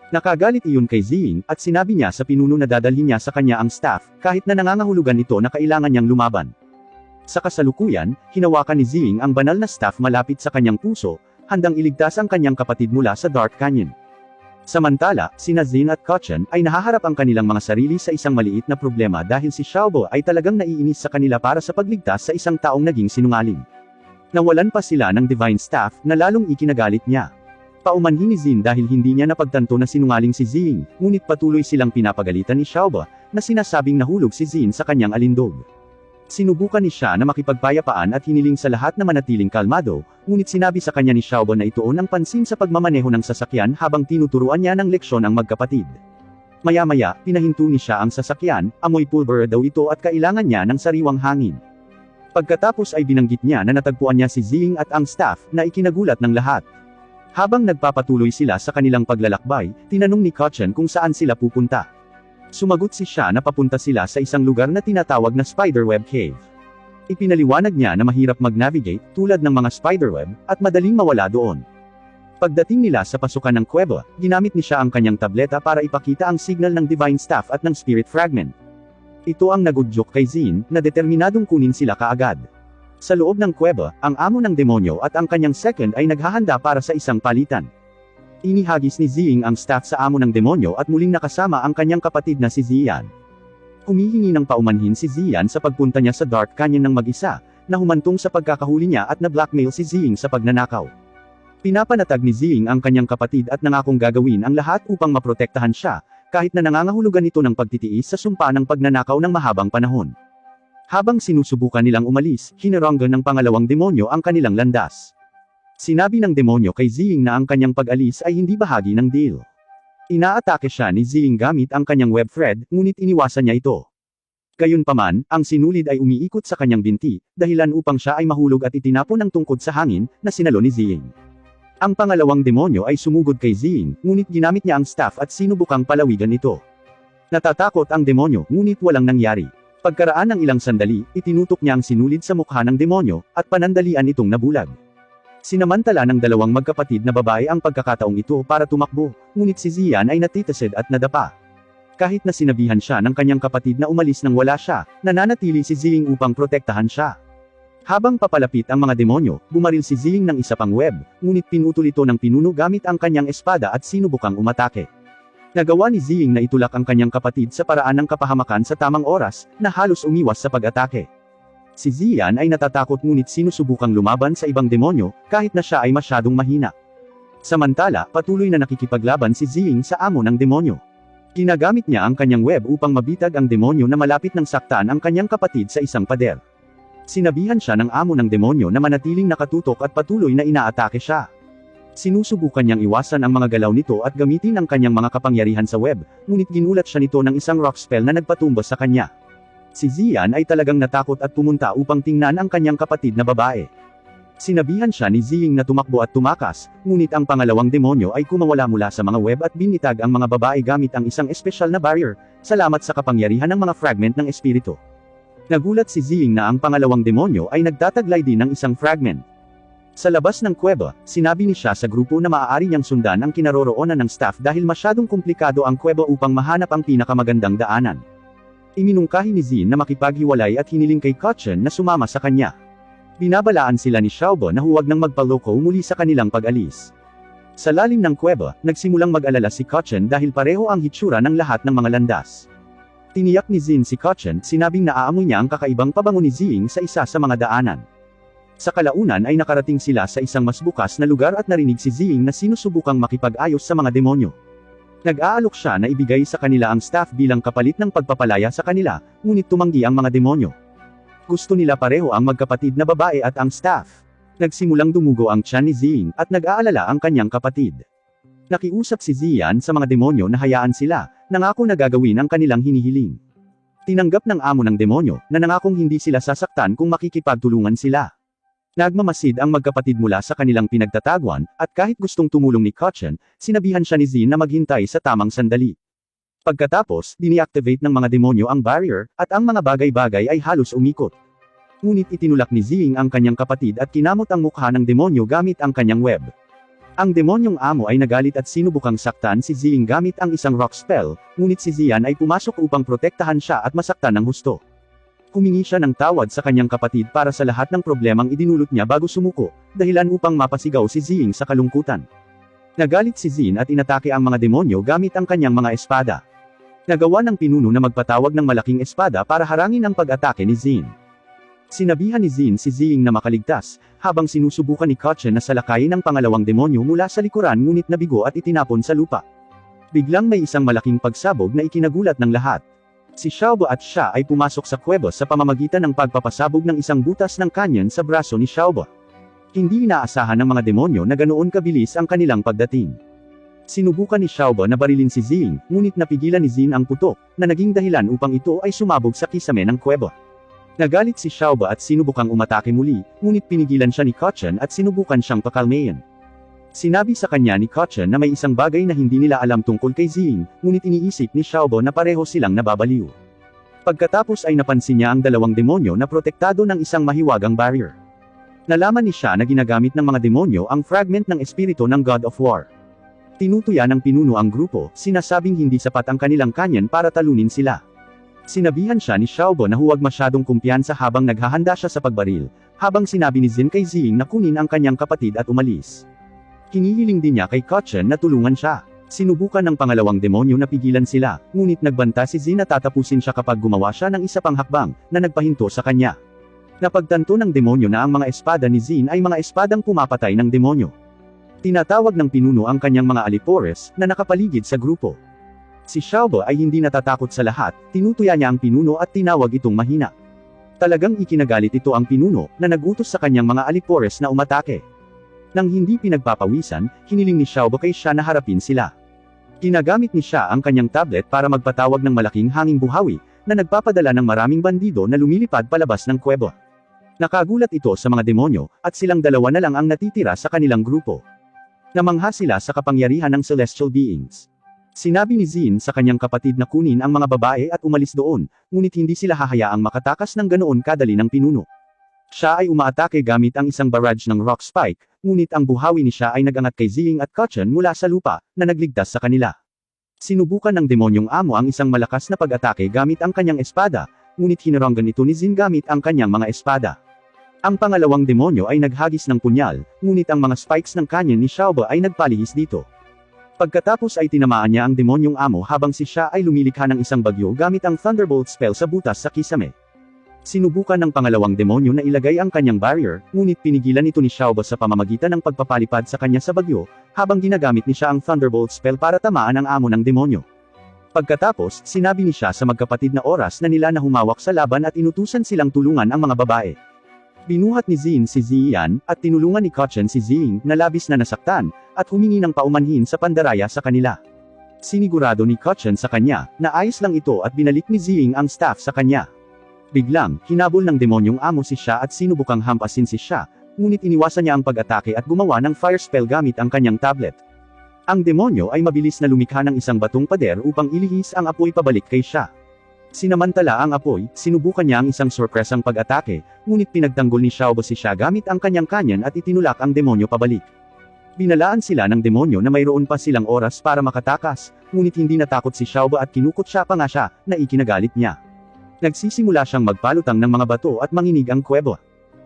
Nakagalit iyon kay Ziying, at sinabi niya sa pinuno na dadalhin niya sa kanya ang staff, kahit na nangangahulugan ito na kailangan niyang lumaban. Sa kasalukuyan, hinawakan ni Ziying ang banal na staff malapit sa kanyang puso, handang iligtas ang kanyang kapatid mula sa Dark Canyon. Samantala, sina Zin at Kochen ay nahaharap ang kanilang mga sarili sa isang maliit na problema dahil si Xiaobo ay talagang naiinis sa kanila para sa pagligtas sa isang taong naging sinungaling. Nawalan pa sila ng Divine Staff na lalong ikinagalit niya. Paumanhin ni Zin dahil hindi niya napagtanto na sinungaling si Ziying, ngunit patuloy silang pinapagalitan ni Xiaobo, na sinasabing nahulog si Zin sa kanyang alindog. Sinubukan ni siya na makipagpayapaan at hiniling sa lahat na manatiling kalmado, ngunit sinabi sa kanya ni Xiaobo na ituon ang pansin sa pagmamaneho ng sasakyan habang tinuturuan niya ng leksyon ang magkapatid. Maya-maya, pinahinto ni siya ang sasakyan, amoy pulver daw ito at kailangan niya ng sariwang hangin. Pagkatapos ay binanggit niya na natagpuan niya si Ziying at ang staff, na ikinagulat ng lahat. Habang nagpapatuloy sila sa kanilang paglalakbay, tinanong ni Kochen kung saan sila pupunta. Sumagot si siya na papunta sila sa isang lugar na tinatawag na Spiderweb Cave. Ipinaliwanag niya na mahirap mag-navigate, tulad ng mga spiderweb, at madaling mawala doon. Pagdating nila sa pasukan ng kuweba, ginamit ni siya ang kanyang tableta para ipakita ang signal ng Divine Staff at ng Spirit Fragment. Ito ang nagudyok kay Zin, na determinadong kunin sila kaagad. Sa loob ng kuweba, ang amo ng demonyo at ang kanyang second ay naghahanda para sa isang palitan. Inihagis ni Ziying ang staff sa amo ng demonyo at muling nakasama ang kanyang kapatid na si Ziyan. Humihingi ng paumanhin si Ziyan sa pagpunta niya sa Dark Canyon ng mag-isa, na humantong sa pagkakahuli niya at na-blackmail si Ziying sa pagnanakaw. Pinapanatag ni Ziying ang kanyang kapatid at nangakong gagawin ang lahat upang maprotektahan siya, kahit na nangangahulugan ito ng pagtitiis sa sumpa ng pagnanakaw ng mahabang panahon. Habang sinusubukan nilang umalis, hinaranggan ng pangalawang demonyo ang kanilang landas. Sinabi ng demonyo kay Ziying na ang kanyang pag-alis ay hindi bahagi ng deal. Inaatake siya ni Ziying gamit ang kanyang web thread, ngunit iniwasan niya ito. Gayunpaman, ang sinulid ay umiikot sa kanyang binti, dahilan upang siya ay mahulog at itinapon ng tungkod sa hangin, na sinalo ni Ziying. Ang pangalawang demonyo ay sumugod kay Ziying, ngunit ginamit niya ang staff at sinubukang palawigan ito. Natatakot ang demonyo, ngunit walang nangyari. Pagkaraan ng ilang sandali, itinutok niya ang sinulid sa mukha ng demonyo, at panandalian itong nabulag. Sinamantala ng dalawang magkapatid na babae ang pagkakataong ito para tumakbo, ngunit si Ziyan ay natitisid at nadapa. Kahit na sinabihan siya ng kanyang kapatid na umalis nang wala siya, nananatili si Ziying upang protektahan siya. Habang papalapit ang mga demonyo, bumaril si Ziying ng isa pang web, ngunit pinutol ito ng pinuno gamit ang kanyang espada at sinubukang umatake. Nagawa ni Ziying na itulak ang kanyang kapatid sa paraan ng kapahamakan sa tamang oras, na halos umiwas sa pag-atake. Si Ziyan ay natatakot ngunit sinusubukang lumaban sa ibang demonyo, kahit na siya ay masyadong mahina. Samantala, patuloy na nakikipaglaban si Ziying sa amo ng demonyo. Ginagamit niya ang kanyang web upang mabitag ang demonyo na malapit ng saktan ang kanyang kapatid sa isang pader. Sinabihan siya ng amo ng demonyo na manatiling nakatutok at patuloy na inaatake siya. Sinusubukan niyang iwasan ang mga galaw nito at gamitin ang kanyang mga kapangyarihan sa web, ngunit ginulat siya nito ng isang rock spell na nagpatumbas sa kanya. Si Ziyan ay talagang natakot at pumunta upang tingnan ang kanyang kapatid na babae. Sinabihan siya ni Ziying na tumakbo at tumakas, ngunit ang pangalawang demonyo ay kumawala mula sa mga web at binitag ang mga babae gamit ang isang espesyal na barrier, salamat sa kapangyarihan ng mga fragment ng espiritu. Nagulat si Ziying na ang pangalawang demonyo ay nagtataglay din ng isang fragment. Sa labas ng kuweba, sinabi ni siya sa grupo na maaari niyang sundan ang kinaroroonan ng staff dahil masyadong komplikado ang kuweba upang mahanap ang pinakamagandang daanan. Iminungkahi ni Zin na makipaghiwalay at hiniling kay Kochen na sumama sa kanya. Binabalaan sila ni Xiaobo na huwag nang magpaloko muli sa kanilang pag-alis. Sa lalim ng kuweba, nagsimulang mag-alala si Kochen dahil pareho ang hitsura ng lahat ng mga landas. Tiniyak ni Zin si Kochen, sinabing naaamoy niya ang kakaibang pabango ni Ziying sa isa sa mga daanan. Sa kalaunan ay nakarating sila sa isang mas bukas na lugar at narinig si Ziying na sinusubukang makipag-ayos sa mga demonyo. Nag-aalok siya na ibigay sa kanila ang staff bilang kapalit ng pagpapalaya sa kanila, ngunit tumanggi ang mga demonyo. Gusto nila pareho ang magkapatid na babae at ang staff. Nagsimulang dumugo ang tiyan ni Ziying, at nag-aalala ang kanyang kapatid. Nakiusap si Ziyan sa mga demonyo na hayaan sila, nangako na gagawin ang kanilang hinihiling. Tinanggap ng amo ng demonyo, na nangakong hindi sila sasaktan kung makikipagtulungan sila. Nagmamasid ang magkapatid mula sa kanilang pinagtataguan, at kahit gustong tumulong ni Kochen, sinabihan siya ni Zin na maghintay sa tamang sandali. Pagkatapos, diniactivate ng mga demonyo ang barrier, at ang mga bagay-bagay ay halos umikot. Ngunit itinulak ni Ziying ang kanyang kapatid at kinamot ang mukha ng demonyo gamit ang kanyang web. Ang demonyong amo ay nagalit at sinubukang saktan si Ziying gamit ang isang rock spell, ngunit si Zian ay pumasok upang protektahan siya at masaktan ng husto. Humingi siya ng tawad sa kanyang kapatid para sa lahat ng problemang idinulot niya bago sumuko, dahilan upang mapasigaw si Ziying sa kalungkutan. Nagalit si Zin at inatake ang mga demonyo gamit ang kanyang mga espada. Nagawa ng pinuno na magpatawag ng malaking espada para harangin ang pag-atake ni Zin. Sinabihan ni Zin si Ziying na makaligtas, habang sinusubukan ni Kochen na salakayin ang pangalawang demonyo mula sa likuran ngunit nabigo at itinapon sa lupa. Biglang may isang malaking pagsabog na ikinagulat ng lahat. Si Xiaobo at siya ay pumasok sa kuweba sa pamamagitan ng pagpapasabog ng isang butas ng kanyon sa braso ni Xiaobo. Hindi inaasahan ng mga demonyo na ganoon kabilis ang kanilang pagdating. Sinubukan ni Xiaobo na barilin si Ziying, ngunit napigilan ni Zin ang putok, na naging dahilan upang ito ay sumabog sa kisame ng kuweba. Nagalit si Xiaobo at sinubukang umatake muli, ngunit pinigilan siya ni Kochen at sinubukan siyang pakalmayin. Sinabi sa kanya ni Kochen na may isang bagay na hindi nila alam tungkol kay Ziying, ngunit iniisip ni Xiaobo na pareho silang nababaliw. Pagkatapos ay napansin niya ang dalawang demonyo na protektado ng isang mahiwagang barrier. Nalaman ni siya na ginagamit ng mga demonyo ang fragment ng espiritu ng God of War. Tinutuya ng pinuno ang grupo, sinasabing hindi sapat ang kanilang kanyon para talunin sila. Sinabihan siya ni Xiaobo na huwag masyadong kumpiyansa habang naghahanda siya sa pagbaril, habang sinabi ni Zin kay Ziying na kunin ang kanyang kapatid at umalis. Hinihiling din niya kay Kochen na tulungan siya. Sinubukan ng pangalawang demonyo na pigilan sila, ngunit nagbanta si Zin na tatapusin siya kapag gumawa siya ng isa pang hakbang, na nagpahinto sa kanya. Napagtanto ng demonyo na ang mga espada ni Zin ay mga espadang pumapatay ng demonyo. Tinatawag ng pinuno ang kanyang mga alipores, na nakapaligid sa grupo. Si Xiaobo ay hindi natatakot sa lahat, tinutuya niya ang pinuno at tinawag itong mahina. Talagang ikinagalit ito ang pinuno, na nagutos sa kanyang mga alipores na umatake. Nang hindi pinagpapawisan, hiniling ni Xiaobo kay siya na harapin sila. Ginagamit ni siya ang kanyang tablet para magpatawag ng malaking hanging buhawi, na nagpapadala ng maraming bandido na lumilipad palabas ng kuweba. Nakagulat ito sa mga demonyo, at silang dalawa na lang ang natitira sa kanilang grupo. Namangha sila sa kapangyarihan ng celestial beings. Sinabi ni Zin sa kanyang kapatid na kunin ang mga babae at umalis doon, ngunit hindi sila hahayaang makatakas ng ganoon kadali ng pinuno. Siya ay umaatake gamit ang isang barrage ng rock spike, ngunit ang buhawi ni siya ay nagangat kay Ziying at Kochen mula sa lupa, na nagligtas sa kanila. Sinubukan ng demonyong amo ang isang malakas na pag-atake gamit ang kanyang espada, ngunit hinaranggan ito ni Zin gamit ang kanyang mga espada. Ang pangalawang demonyo ay naghagis ng punyal, ngunit ang mga spikes ng kanyon ni Xiaobo ay nagpalihis dito. Pagkatapos ay tinamaan niya ang demonyong amo habang si siya ay lumilikha ng isang bagyo gamit ang Thunderbolt spell sa butas sa kisame. Sinubukan ng pangalawang demonyo na ilagay ang kanyang barrier, ngunit pinigilan ito ni Xiaobo sa pamamagitan ng pagpapalipad sa kanya sa bagyo, habang ginagamit ni siya ang Thunderbolt spell para tamaan ang amo ng demonyo. Pagkatapos, sinabi ni siya sa magkapatid na oras na nila na humawak sa laban at inutusan silang tulungan ang mga babae. Binuhat ni Zin si Ziyan, at tinulungan ni Kochen si Ziying, na labis na nasaktan, at humingi ng paumanhin sa pandaraya sa kanila. Sinigurado ni Kochen sa kanya, na ayos lang ito at binalik ni Ziying ang staff sa kanya. Biglang, hinabol ng demonyong amo si siya at sinubukang hampasin si siya, ngunit iniwasan niya ang pag-atake at gumawa ng fire spell gamit ang kanyang tablet. Ang demonyo ay mabilis na lumikha ng isang batong pader upang ilihis ang apoy pabalik kay siya. Sinamantala ang apoy, sinubukan niya ang isang sorpresang pag-atake, ngunit pinagtanggol ni Xiaobo si siya gamit ang kanyang kanyon at itinulak ang demonyo pabalik. Binalaan sila ng demonyo na mayroon pa silang oras para makatakas, ngunit hindi natakot si Xiaobo at kinukutsa pa nga siya, na ikinagalit niya. Nagsisimula siyang magpalutang ng mga bato at manginig ang kuweba.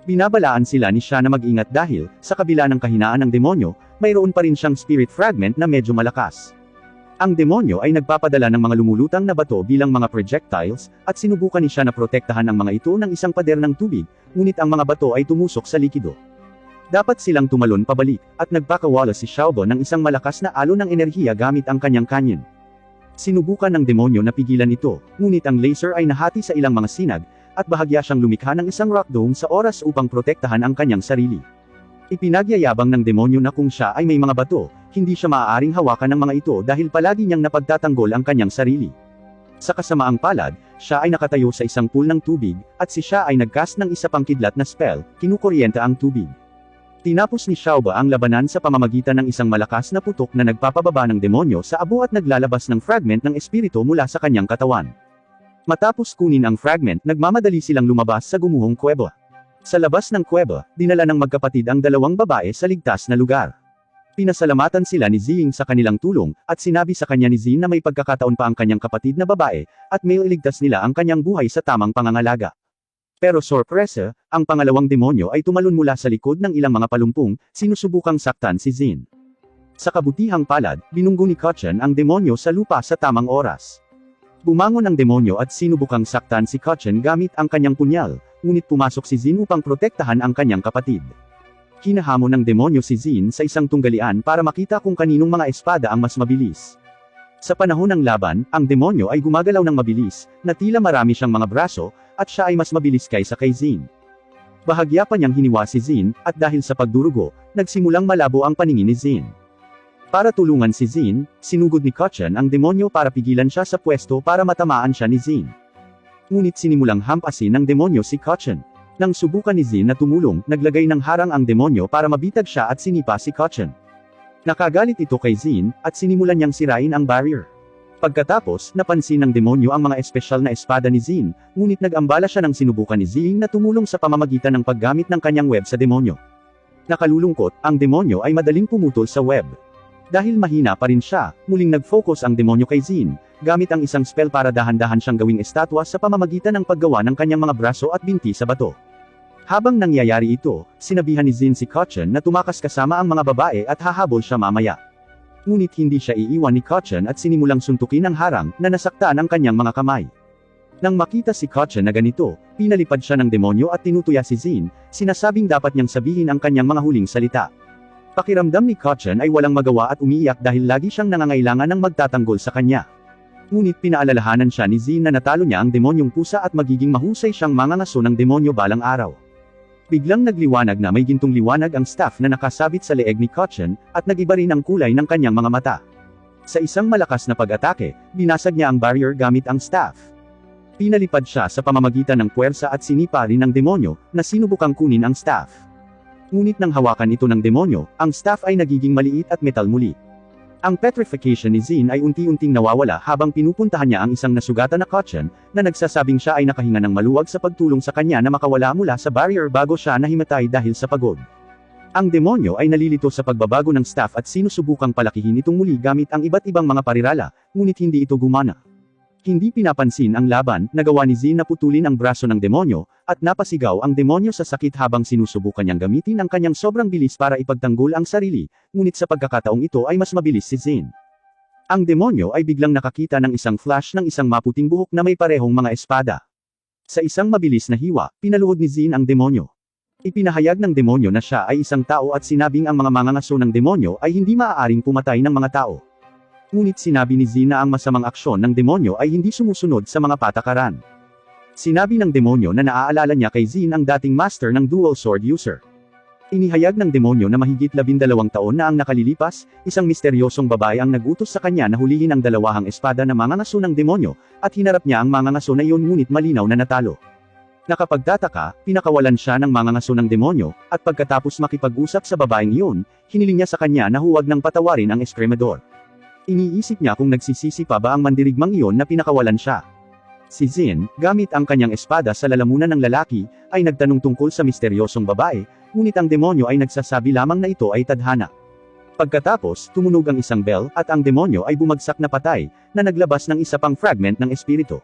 Binabalaan sila ni siya na mag-ingat dahil, sa kabila ng kahinaan ng demonyo, mayroon pa rin siyang spirit fragment na medyo malakas. Ang demonyo ay nagpapadala ng mga lumulutang na bato bilang mga projectiles, at sinubukan ni siya na protektahan ang mga ito ng isang pader ng tubig, ngunit ang mga bato ay tumusok sa likido. Dapat silang tumalon pabalik, at nagpakawala si Xiaobo ng isang malakas na alon ng enerhiya gamit ang kanyang kanyon. Sinubukan ng demonyo na pigilan ito, ngunit ang laser ay nahati sa ilang mga sinag, at bahagya siyang lumikha ng isang rock dome sa oras upang protektahan ang kanyang sarili. Ipinagyayabang ng demonyo na kung siya ay may mga bato, hindi siya maaaring hawakan ng mga ito dahil palagi niyang napagtatanggol ang kanyang sarili. Sa kasamaang palad, siya ay nakatayo sa isang pool ng tubig, at si siya ay nagcast ng isa pang kidlat na spell, kinukuryenta ang tubig. Tinapos ni Xiaobo ang labanan sa pamamagitan ng isang malakas na putok na nagpapababa ng demonyo sa abo at naglalabas ng fragment ng espiritu mula sa kanyang katawan. Matapos kunin ang fragment, nagmamadali silang lumabas sa gumuhong kuweba. Sa labas ng kuweba, dinala ng magkapatid ang dalawang babae sa ligtas na lugar. Pinasalamatan sila ni Ziying sa kanilang tulong, at sinabi sa kanya ni Zin na may pagkakataon pa ang kanyang kapatid na babae, at may iligtas nila ang kanyang buhay sa tamang pangangalaga. Pero sorpresa, ang pangalawang demonyo ay tumalon mula sa likod ng ilang mga palumpong, sinusubukang saktan si Zin. Sa kabutihang palad, binunggo ni Kachan ang demonyo sa lupa sa tamang oras. Bumangon ang demonyo at sinubukang saktan si Kachan gamit ang kanyang punyal, ngunit pumasok si Zin upang protektahan ang kanyang kapatid. Hinahamon ng demonyo si Zin sa isang tunggalian para makita kung kaninong mga espada ang mas mabilis. Sa panahon ng laban, ang demonyo ay gumagalaw ng mabilis, na tila marami siyang mga braso, at siya ay mas mabilis kaysa kay Zin. Bahagya pa niyang hiniwa si Zin, at dahil sa pagdurugo, nagsimulang malabo ang paningin ni Zin. Para tulungan si Zin, sinugod ni Kachan ang demonyo para pigilan siya sa pwesto para matamaan siya ni Zin. Ngunit sinimulang hampasin ng demonyo si Kachan. Nang subukan ni Zin na tumulong, naglagay ng harang ang demonyo para mabitag siya at sinipa si Kachan. Nakagalit ito kay Zin, at sinimulan niyang sirain ang barrier. Pagkatapos, napansin ng demonyo ang mga espesyal na espada ni Zin, ngunit nag-ambala siya nang sinubukan ni Zin na tumulong sa pamamagitan ng paggamit ng kanyang web sa demonyo. Nakalulungkot, ang demonyo ay madaling pumutol sa web. Dahil mahina pa rin siya, muling nag-focus ang demonyo kay Zin, gamit ang isang spell para dahan-dahan siyang gawing estatwa sa pamamagitan ng paggawa ng kanyang mga braso at binti sa bato. Habang nangyayari ito, sinabihan ni Zin si Kachan na tumakas kasama ang mga babae at hahabol siya mamaya. Ngunit hindi siya iiwan ni Kachan at sinimulang suntukin ang harang na nasaktan ang kanyang mga kamay. Nang makita si Kachan na ganito, pinalipad siya ng demonyo at tinutuya si Zin, sinasabing dapat niyang sabihin ang kanyang mga huling salita. Pakiramdam ni Kachan ay walang magawa at umiiyak dahil lagi siyang nangangailangan ng magtatanggol sa kanya. Ngunit pinaalalahanan siya ni Zin na natalo niya ang demonyong pusa at magiging mahusay siyang mangangaso ng demonyo balang araw. Biglang nagliwanag na may gintong liwanag ang staff na nakasabit sa leeg ni Kachan, at nagiba rin ang kulay ng kanyang mga mata. Sa isang malakas na pag-atake, binasag niya ang barrier gamit ang staff. Pinalipad siya sa pamamagitan ng puwersa at sinipa rin ng demonyo, na sinubukang kunin ang staff. Ngunit nang hawakan ito ng demonyo, ang staff ay nagiging maliit at metal muli. Ang petrification ni Zin ay unti-unting nawawala habang pinupuntahan niya ang isang nasugatan na Kachan, na nagsasabing siya ay nakahinga ng maluwag sa pagtulong sa kanya na makawala mula sa barrier bago siya nahimatay dahil sa pagod. Ang demonyo ay nalilito sa pagbabago ng staff at sinusubukang palakihin itong muli gamit ang iba't ibang mga parirala, ngunit hindi ito gumana. Hindi pinapansin ang laban, nagawa ni Zin na putulin ang braso ng demonyo, at napasigaw ang demonyo sa sakit habang sinusubukan niyang gamitin ang kanyang sobrang bilis para ipagtanggol ang sarili, ngunit sa pagkakataong ito ay mas mabilis si Zin. Ang demonyo ay biglang nakakita ng isang flash ng isang maputing buhok na may parehong mga espada. Sa isang mabilis na hiwa, pinaluhod ni Zin ang demonyo. Ipinahayag ng demonyo na siya ay isang tao at sinabing ang mga mangangaso ng demonyo ay hindi maaaring pumatay ng mga tao. Ngunit sinabi ni Zin na ang masamang aksyon ng demonyo ay hindi sumusunod sa mga patakaran. Sinabi ng demonyo na naaalala niya kay Zin ang dating master ng dual sword user. Inihayag ng demonyo na mahigit 12 taon na ang nakalilipas, isang misteryosong babae ang nagutos sa kanya na hulihin ang dalawahang espada na mangangaso ng demonyo, at hinarap niya ang mangangaso na iyon ngunit malinaw na natalo. Nakapagtataka, pinakawalan siya ng mangangaso ng demonyo, at pagkatapos makipag-usap sa babaeng iyon, hiniling niya sa kanya na huwag nang patawarin ang Escremador. Iniisip niya kung nagsisisi pa ba ang mandirigmang iyon na pinakawalan siya. Si Zin, gamit ang kanyang espada sa lalamunan ng lalaki, ay nagtanong tungkol sa misteryosong babae, ngunit ang demonyo ay nagsasabi lamang na ito ay tadhana. Pagkatapos, tumunog ang isang bell, at ang demonyo ay bumagsak na patay, na naglabas ng isa pang fragment ng espiritu.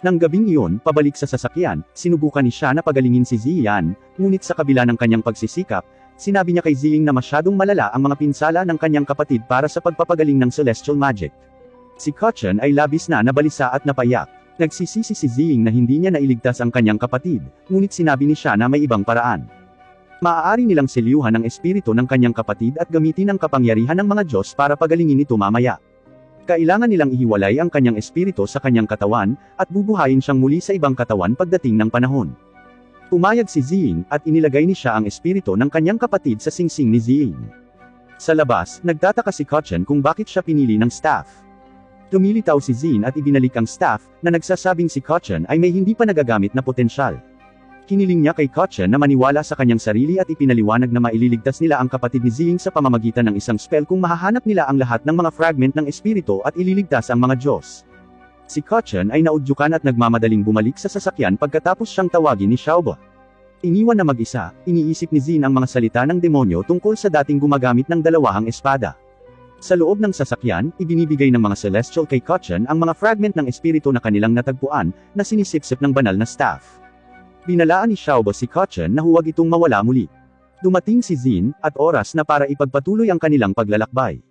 Nang gabing iyon, pabalik sa sasakyan, sinubukan ni siya na pagalingin si Ziyan, ngunit sa kabila ng kanyang pagsisikap, sinabi niya kay Ziying na masyadong malala ang mga pinsala ng kanyang kapatid para sa pagpapagaling ng celestial magic. Si Kachan ay labis na nabalisa at napayak. Nagsisisi si Ziying na hindi niya nailigtas ang kanyang kapatid, ngunit sinabi ni siya na may ibang paraan. Maaari nilang selyuhan ang espiritu ng kanyang kapatid at gamitin ang kapangyarihan ng mga Diyos para pagalingin ito mamaya. Kailangan nilang ihiwalay ang kanyang espiritu sa kanyang katawan, at bubuhayin siyang muli sa ibang katawan pagdating ng panahon. Pumayag si Ziying, at inilagay ni siya ang espiritu ng kanyang kapatid sa singsing ni Ziying. Sa labas, nagtataka si Kachan kung bakit siya pinili ng staff. Lumilitaw si Zin at ibinalik ang staff, na nagsasabing si Kachan ay may hindi pa nagagamit na potensyal. Hiniling niya kay Kachan na maniwala sa kanyang sarili at ipinaliwanag na maililigtas nila ang kapatid ni Ziying sa pamamagitan ng isang spell kung mahahanap nila ang lahat ng mga fragment ng espiritu at ililigtas ang mga Diyos. Si Kachan ay naudyukan at nagmamadaling bumalik sa sasakyan pagkatapos siyang tawagin ni Xiaoba. Iniwan na mag-isa, iniisip ni Zin ang mga salita ng demonyo tungkol sa dating gumagamit ng dalawahang espada. Sa loob ng sasakyan, ibinibigay ng mga Celestial kay Kotchen ang mga fragment ng espiritu na kanilang natagpuan, na sinisipsip ng banal na staff. Binalaan ni Xiaobo si Kotchen na huwag itong mawala muli. Dumating si Zin, at oras na para ipagpatuloy ang kanilang paglalakbay.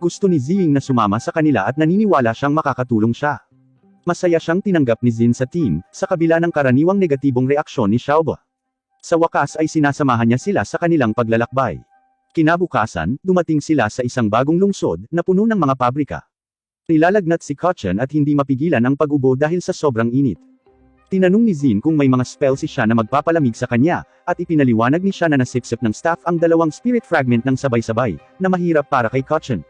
Gusto ni Zing na sumama sa kanila at naniniwala siyang makakatulong siya. Masaya siyang tinanggap ni Zin sa team, sa kabila ng karaniwang negatibong reaksyon ni Xiaobo. Sa wakas ay sinasamahan niya sila sa kanilang paglalakbay. Kinabukasan, dumating sila sa isang bagong lungsod, na puno ng mga pabrika. Nilalagnat si Kotchen at hindi mapigilan ang pag-ubo dahil sa sobrang init. Tinanong ni Zin kung may mga spells siya na magpapalamig sa kanya, at ipinaliwanag ni siya na nasipsip ng staff ang dalawang spirit fragment ng sabay-sabay, na mahirap para kay Kotchen.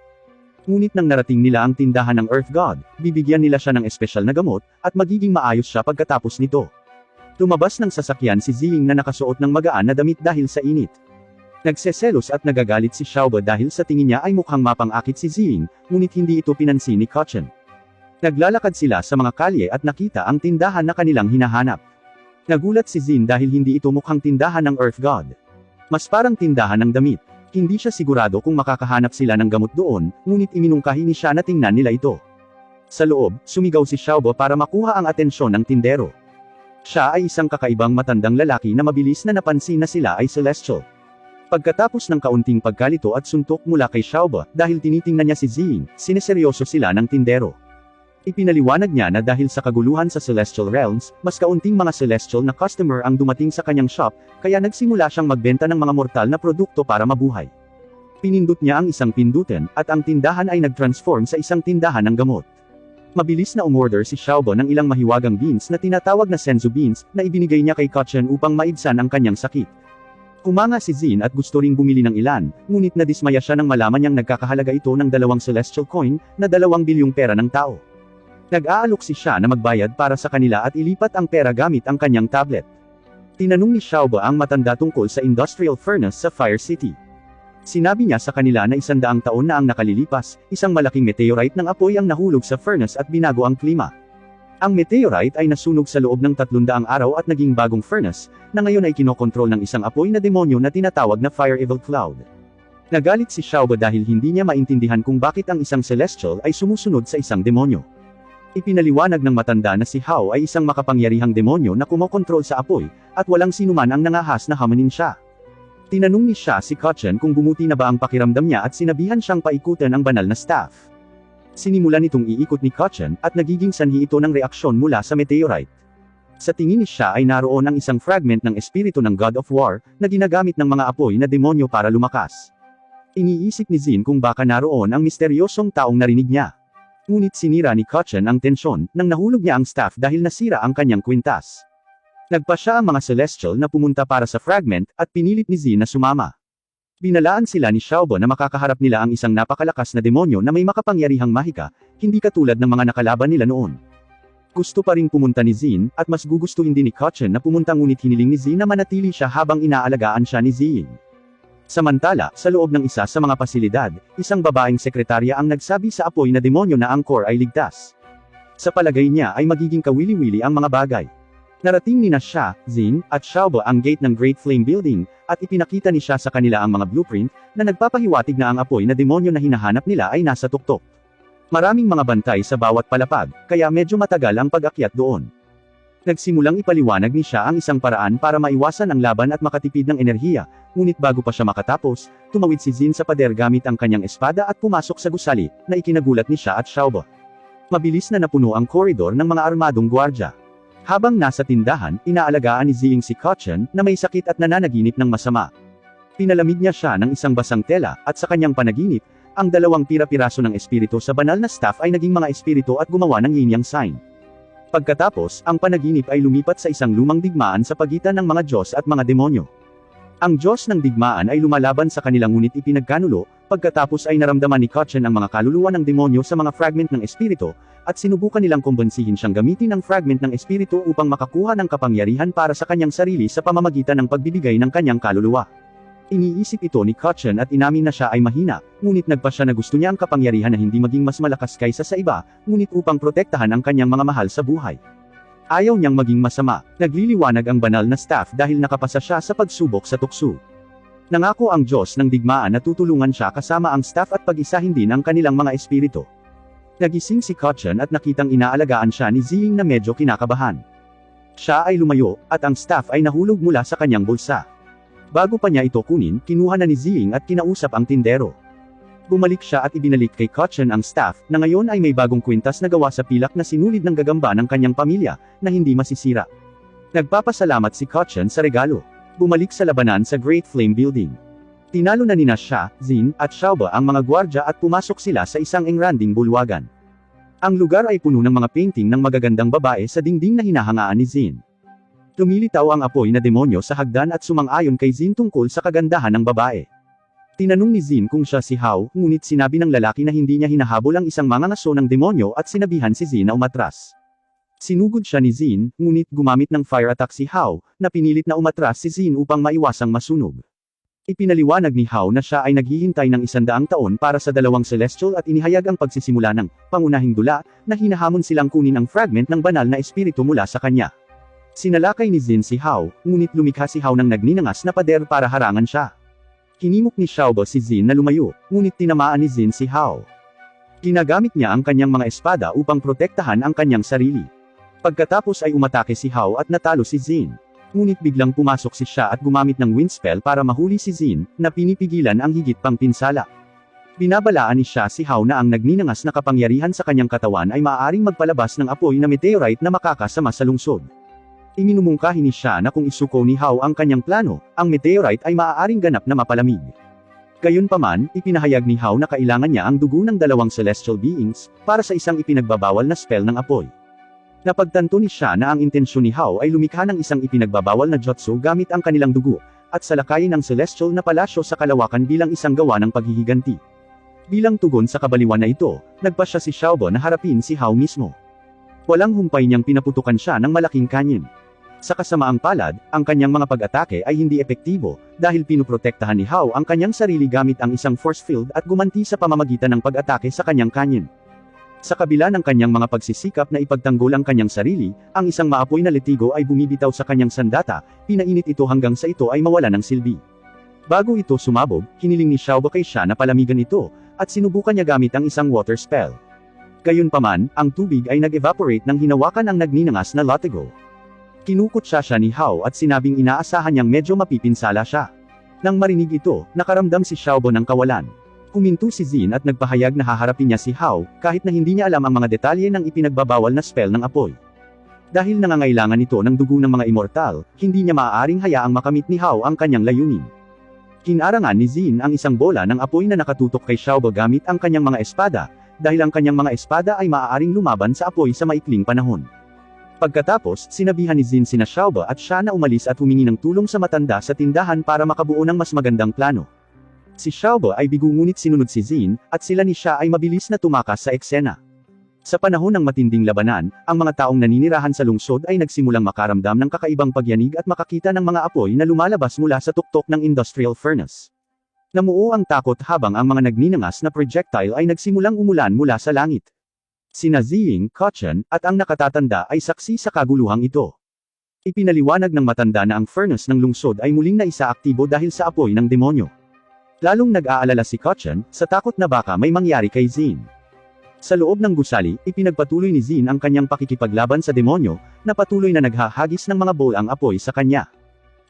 Ngunit nang narating nila ang tindahan ng Earth God, bibigyan nila siya ng espesyal na gamot, at magiging maayos siya pagkatapos nito. Lumabas ng sasakyan si Zing na nakasuot ng magaan na damit dahil sa init. Nagseselos at nagagalit si Xiaobo dahil sa tingin niya ay mukhang mapang-akit si Zing, ngunit hindi ito pinansin ni Kotchen. Naglalakad sila sa mga kalye at nakita ang tindahan na kanilang hinahanap. Nagulat si Zin dahil hindi ito mukhang tindahan ng Earth God. Mas parang tindahan ng damit. Hindi siya sigurado kung makakahanap sila ng gamot doon, ngunit iminungkahi ni siya na tingnan nila ito. Sa loob, sumigaw si Xiaobo para makuha ang atensyon ng tindero. Siya ay isang kakaibang matandang lalaki na mabilis na napansin na sila ay Celestial. Pagkatapos ng kaunting pagkalito at suntok mula kay Xiaobo, dahil tinitingnan niya si Zing, sineseryoso sila ng tindero. Ipinaliwanag niya na dahil sa kaguluhan sa Celestial Realms, mas kaunting mga Celestial na customer ang dumating sa kanyang shop, kaya nagsimula siyang magbenta ng mga mortal na produkto para mabuhay. Pinindot niya ang isang pindutin, at ang tindahan ay nag-transform sa isang tindahan ng gamot. Mabilis na umorder si Xiaobo ng ilang mahiwagang beans na tinatawag na senzu beans, na ibinigay niya kay Kotchen upang maibsan ang kanyang sakit. Humanga si Zin at gusto ring bumili ng ilan, ngunit nadismaya siya nang malaman niyang nagkakahalaga ito ng 2 Celestial coin, na 2 bilyong pera ng tao. Nag-aalok si siya na magbayad para sa kanila at ilipat ang pera gamit ang kanyang tablet. Tinanong ni Xiaobo ang matanda tungkol sa industrial furnace sa Fire City. Sinabi niya sa kanila na 100 taon na ang nakalilipas, isang malaking meteorite ng apoy ang nahulog sa furnace at binago ang klima. Ang meteorite ay nasunog sa loob ng 300 araw at naging bagong furnace, na ngayon ay kinokontrol ng isang apoy na demonyo na tinatawag na Fire Evil Cloud. Nagalit si Xiaobo dahil hindi niya maintindihan kung bakit ang isang Celestial ay sumusunod sa isang demonyo. Ipinaliwanag ng matanda na si Hao ay isang makapangyarihang demonyo na kumokontrol sa apoy, at walang sinuman ang nangahas na hamanin siya. Tinanong ni siya si Kotchen kung bumuti na ba ang pakiramdam niya at sinabihan siyang paikutin ang banal na staff. Sinimulan itong iikot ni Kotchen, at nagiging sanhi ito ng reaksyon mula sa meteorite. Sa tingin ni siya ay naroon ang isang fragment ng espiritu ng God of War, na ginagamit ng mga apoy na demonyo para lumakas. Iniisip ni Zin kung baka naroon ang misteryosong taong narinig niya. Ngunit sinira ni Kotchen ang tensyon, nang nahulog niya ang staff dahil nasira ang kanyang kwintas. Nagpa siya ang mga Celestial na pumunta para sa fragment, at pinilit ni Zin na sumama. Binalaan sila ni Xiaobo na makakaharap nila ang isang napakalakas na demonyo na may makapangyarihang mahika, hindi katulad ng mga nakalaban nila noon. Gusto pa ring pumunta ni Zin, at mas gugustuhin din ni Kotchen na pumunta, ngunit hiniling ni Zin na manatili siya habang inaalagaan siya ni Zing. Samantala, sa loob ng isa sa mga pasilidad, isang babaeng sekretarya ang nagsabi sa apoy na demonyo na ang core ay ligtas. Sa palagay niya ay magiging kawili-wili ang mga bagay. Narating ni na siya, Zin, at Xiaobo ang gate ng Great Flame Building, at ipinakita ni siya sa kanila ang mga blueprint, na nagpapahiwatig na ang apoy na demonyo na hinahanap nila ay nasa tuktok. Maraming mga bantay sa bawat palapag, kaya medyo matagal ang pag-akyat doon. Nagsimulang ipaliwanag ni siya ang isang paraan para maiwasan ang laban at makatipid ng enerhiya, ngunit bago pa siya makatapos, tumawid si Zin sa pader gamit ang kanyang espada at pumasok sa gusali, na ikinagulat ni siya at Xiaobo. Mabilis na napuno ang koridor ng mga armadong gwardya. Habang nasa tindahan, inaalagaan ni Zing si Kotchen, na may sakit at nananaginip ng masama. Pinalamig niya siya ng isang basang tela, at sa kanyang panaginip, ang 2 pira-piraso ng espiritu sa banal na staff ay naging mga espiritu at gumawa ng yin-yang sign. Pagkatapos, ang panaginip ay lumipat sa isang lumang digmaan sa pagitan ng mga Diyos at mga demonyo. Ang Diyos ng digmaan ay lumalaban sa kanilang ngunit ipinagkanulo, pagkatapos ay naramdaman ni Kotchen ang mga kaluluwa ng demonyo sa mga fragment ng espiritu, at sinubukan nilang kumbensihin siyang gamitin ang fragment ng espiritu upang makakuha ng kapangyarihan para sa kanyang sarili sa pamamagitan ng pagbibigay ng kanyang kaluluwa. Iniisip ito ni Kotchen at inamin na siya ay mahina, ngunit nagpa siya na gusto niya ang kapangyarihan na hindi maging mas malakas kaysa sa iba, ngunit upang protektahan ang kanyang mga mahal sa buhay. Ayaw niyang maging masama. Nagliliwanag ang banal na staff dahil nakapasa siya sa pagsubok sa tukso. Nangako ang Diyos ng digmaan na tutulungan siya kasama ang staff at pag-isahin din ang kanilang mga espiritu. Nagising si Kotchen at nakitang inaalagaan siya ni Ziying na medyo kinakabahan. Siya ay lumayo, at ang staff ay nahulog mula sa kanyang bulsa. Bago pa niya ito kunin, kinuha na ni Ziying at kinausap ang tindero. Bumalik siya at ibinalik kay Kotchen ang staff, na ngayon ay may bagong kwintas na gawa sa pilak na sinulid ng gagamba ng kanyang pamilya, na hindi masisira. Nagpapasalamat si Kotchen sa regalo. Bumalik sa labanan sa Great Flame Building. Tinalo na nina siya, Zin, at Xiaoba ang mga gwardya at pumasok sila sa isang engranding bulwagan. Ang lugar ay puno ng mga painting ng magagandang babae sa dingding na hinahangaan ni Zin. Lumilitaw ang apoy na demonyo sa hagdan at sumang-ayon kay Zin tungkol sa kagandahan ng babae. Tinanong ni Zin kung siya si Hao, ngunit sinabi ng lalaki na hindi niya hinahabol ang isang mangangaso ng demonyo at sinabihan si Zin na umatras. Sinugod siya ni Zin, ngunit gumamit ng fire attack si Hao, na pinilit na umatras si Zin upang maiwasang masunog. Ipinaliwanag ni Hao na siya ay naghihintay ng 100 taon para sa dalawang celestial at inihayag ang pagsisimula ng pangunahing dula, na hinahamon silang kunin ang fragment ng banal na espiritu mula sa kanya. Sinalakay ni Zin si Hao, ngunit lumikha si Hao ng nagninangas na pader para harangan siya. Hinimok ni Xiaoba si Zin na lumayo, ngunit tinamaan ni Zin si Hao. Ginagamit niya ang kanyang mga espada upang protektahan ang kanyang sarili. Pagkatapos ay umatake si Hao at natalo si Zin. Ngunit biglang pumasok si siya at gumamit ng wind spell para mahuli si Zin, na pinipigilan ang higit pang pinsala. Binabalaan ni siya si Hao na ang nagninangas na kapangyarihan sa kanyang katawan ay maaaring magpalabas ng apoy na meteorite na makakasama sa lungsod. Iminumungkahi ni siya na kung isuko ni Hao ang kanyang plano, ang meteorite ay maaaring ganap na mapalamig. Gayunpaman, ipinahayag ni Hao na kailangan niya ang dugo ng dalawang celestial beings, para sa isang ipinagbabawal na spell ng apoy. Napagtanto ni siya na ang intensyon ni Hao ay lumikha ng isang ipinagbabawal na jutsu gamit ang kanilang dugo, at salakayin ang celestial na palasyo sa kalawakan bilang isang gawa ng paghihiganti. Bilang tugon sa kabaliwan na ito, nagpa siya si Xiaoba na harapin si Hao mismo. Walang humpay niyang pinaputukan siya ng malaking kanyin. Sa kasamaang palad, ang kanyang mga pag-atake ay hindi epektibo, dahil pinuprotektahan ni Hao ang kanyang sarili gamit ang isang force field at gumanti sa pamamagitan ng pag-atake sa kanyang kanyin. Sa kabila ng kanyang mga pagsisikap na ipagtanggol ang kanyang sarili, ang isang maapoy na letigo ay bumibitaw sa kanyang sandata, pinainit ito hanggang sa ito ay mawala ng silbi. Bago ito sumabog, hiniling ni Xiaoba kay siya na palamigan ito, at sinubukan niya gamit ang isang water spell. Gayunpaman, ang tubig ay nag-evaporate nang hinawakan ang nagninangas na latigo. Kinukutsa siya ni Hao at sinabing inaasahan niyang medyo mapipinsala siya. Nang marinig ito, nakaramdam si Xiaoba ng kawalan. Huminto si Zin at nagpahayag na haharapin niya si Hao, kahit na hindi niya alam ang mga detalye ng ipinagbabawal na spell ng apoy. Dahil nangangailangan ito ng dugo ng mga immortal, hindi niya maaaring hayaang makamit ni Hao ang kanyang layunin. Kinarangan ni Zin ang isang bola ng apoy na nakatutok kay Xiaoba gamit ang kanyang mga espada, dahil ang kanyang mga espada ay maaaring lumaban sa apoy sa maikling panahon. Pagkatapos, sinabihan ni Zin sina Xiaoba at siya na umalis at humingi ng tulong sa matanda sa tindahan para makabuo ng mas magandang plano. Si Xiaoba ay bigo ngunit sinunod si Zin, at sila ni siya ay mabilis na tumakas sa eksena. Sa panahon ng matinding labanan, ang mga taong naninirahan sa lungsod ay nagsimulang makaramdam ng kakaibang pagyanig at makakita ng mga apoy na lumalabas mula sa tuktok ng industrial furnace. Namuo ang takot habang ang mga nagninangas na projectile ay nagsimulang umulan mula sa langit. Sina Ziying, Kotchen, at ang nakatatanda ay saksi sa kaguluhang ito. Ipinaliwanag ng matanda na ang furnace ng lungsod ay muling naisaaktibo dahil sa apoy ng demonyo. Lalong nag-aalala si Kotchen, sa takot na baka may mangyari kay Zin. Sa loob ng gusali, ipinagpatuloy ni Zin ang kanyang pakikipaglaban sa demonyo, na patuloy na naghahagis ng mga bowl ang apoy sa kanya.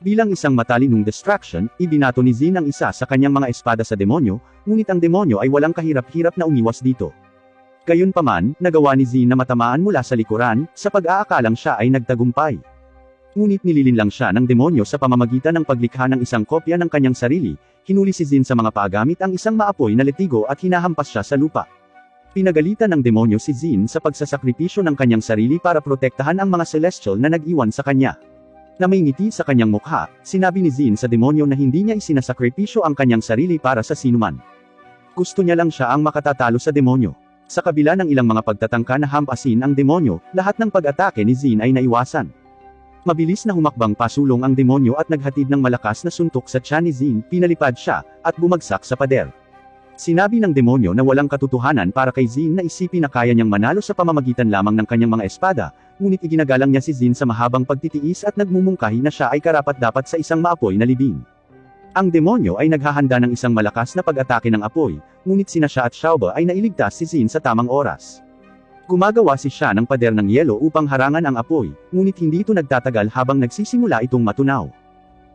Bilang isang matalinong distraction, ibinato ni Zin ang isa sa kanyang mga espada sa demonyo, ngunit ang demonyo ay walang kahirap-hirap na umiwas dito. Gayunpaman, nagawa ni Zin na matamaan mula sa likuran, sa pag-aakalang siya ay nagtagumpay. Ngunit nililinlang siya ng demonyo sa pamamagitan ng paglikha ng isang kopya ng kanyang sarili, hinuli si Zin sa mga paa gamit ang isang maapoy na letigo at hinahampas siya sa lupa. Pinagalitan ng demonyo si Zin sa pagsasakripisyo ng kanyang sarili para protektahan ang mga celestial na nag-iwan sa kanya. Na may ngiti sa kanyang mukha, sinabi ni Zin sa demonyo na hindi niya isinasakripisyo ang kanyang sarili para sa sinuman. Gusto niya lang siya ang makatatalo sa demonyo. Sa kabila ng ilang mga pagtatangka na hampasin ang demonyo, lahat ng pag-atake ni Zin ay naiwasan. Mabilis na humakbang pasulong ang demonyo at naghatid ng malakas na suntok sa tiyan ni Zin, pinalipad siya, at bumagsak sa pader. Sinabi ng demonyo na walang katotohanan para kay Zin na isipin na kaya niyang manalo sa pamamagitan lamang ng kanyang mga espada, ngunit iginagalang niya si Zin sa mahabang pagtitiis at nagmumungkahi na siya ay karapat-dapat sa isang maapoy na libing. Ang demonyo ay naghahanda ng isang malakas na pag-atake ng apoy, ngunit sina siya at Xiaoba ay nailigtas si Zin sa tamang oras. Gumagawa si siya ng pader ng yelo upang harangan ang apoy, ngunit hindi ito nagtatagal habang nagsisimula itong matunaw.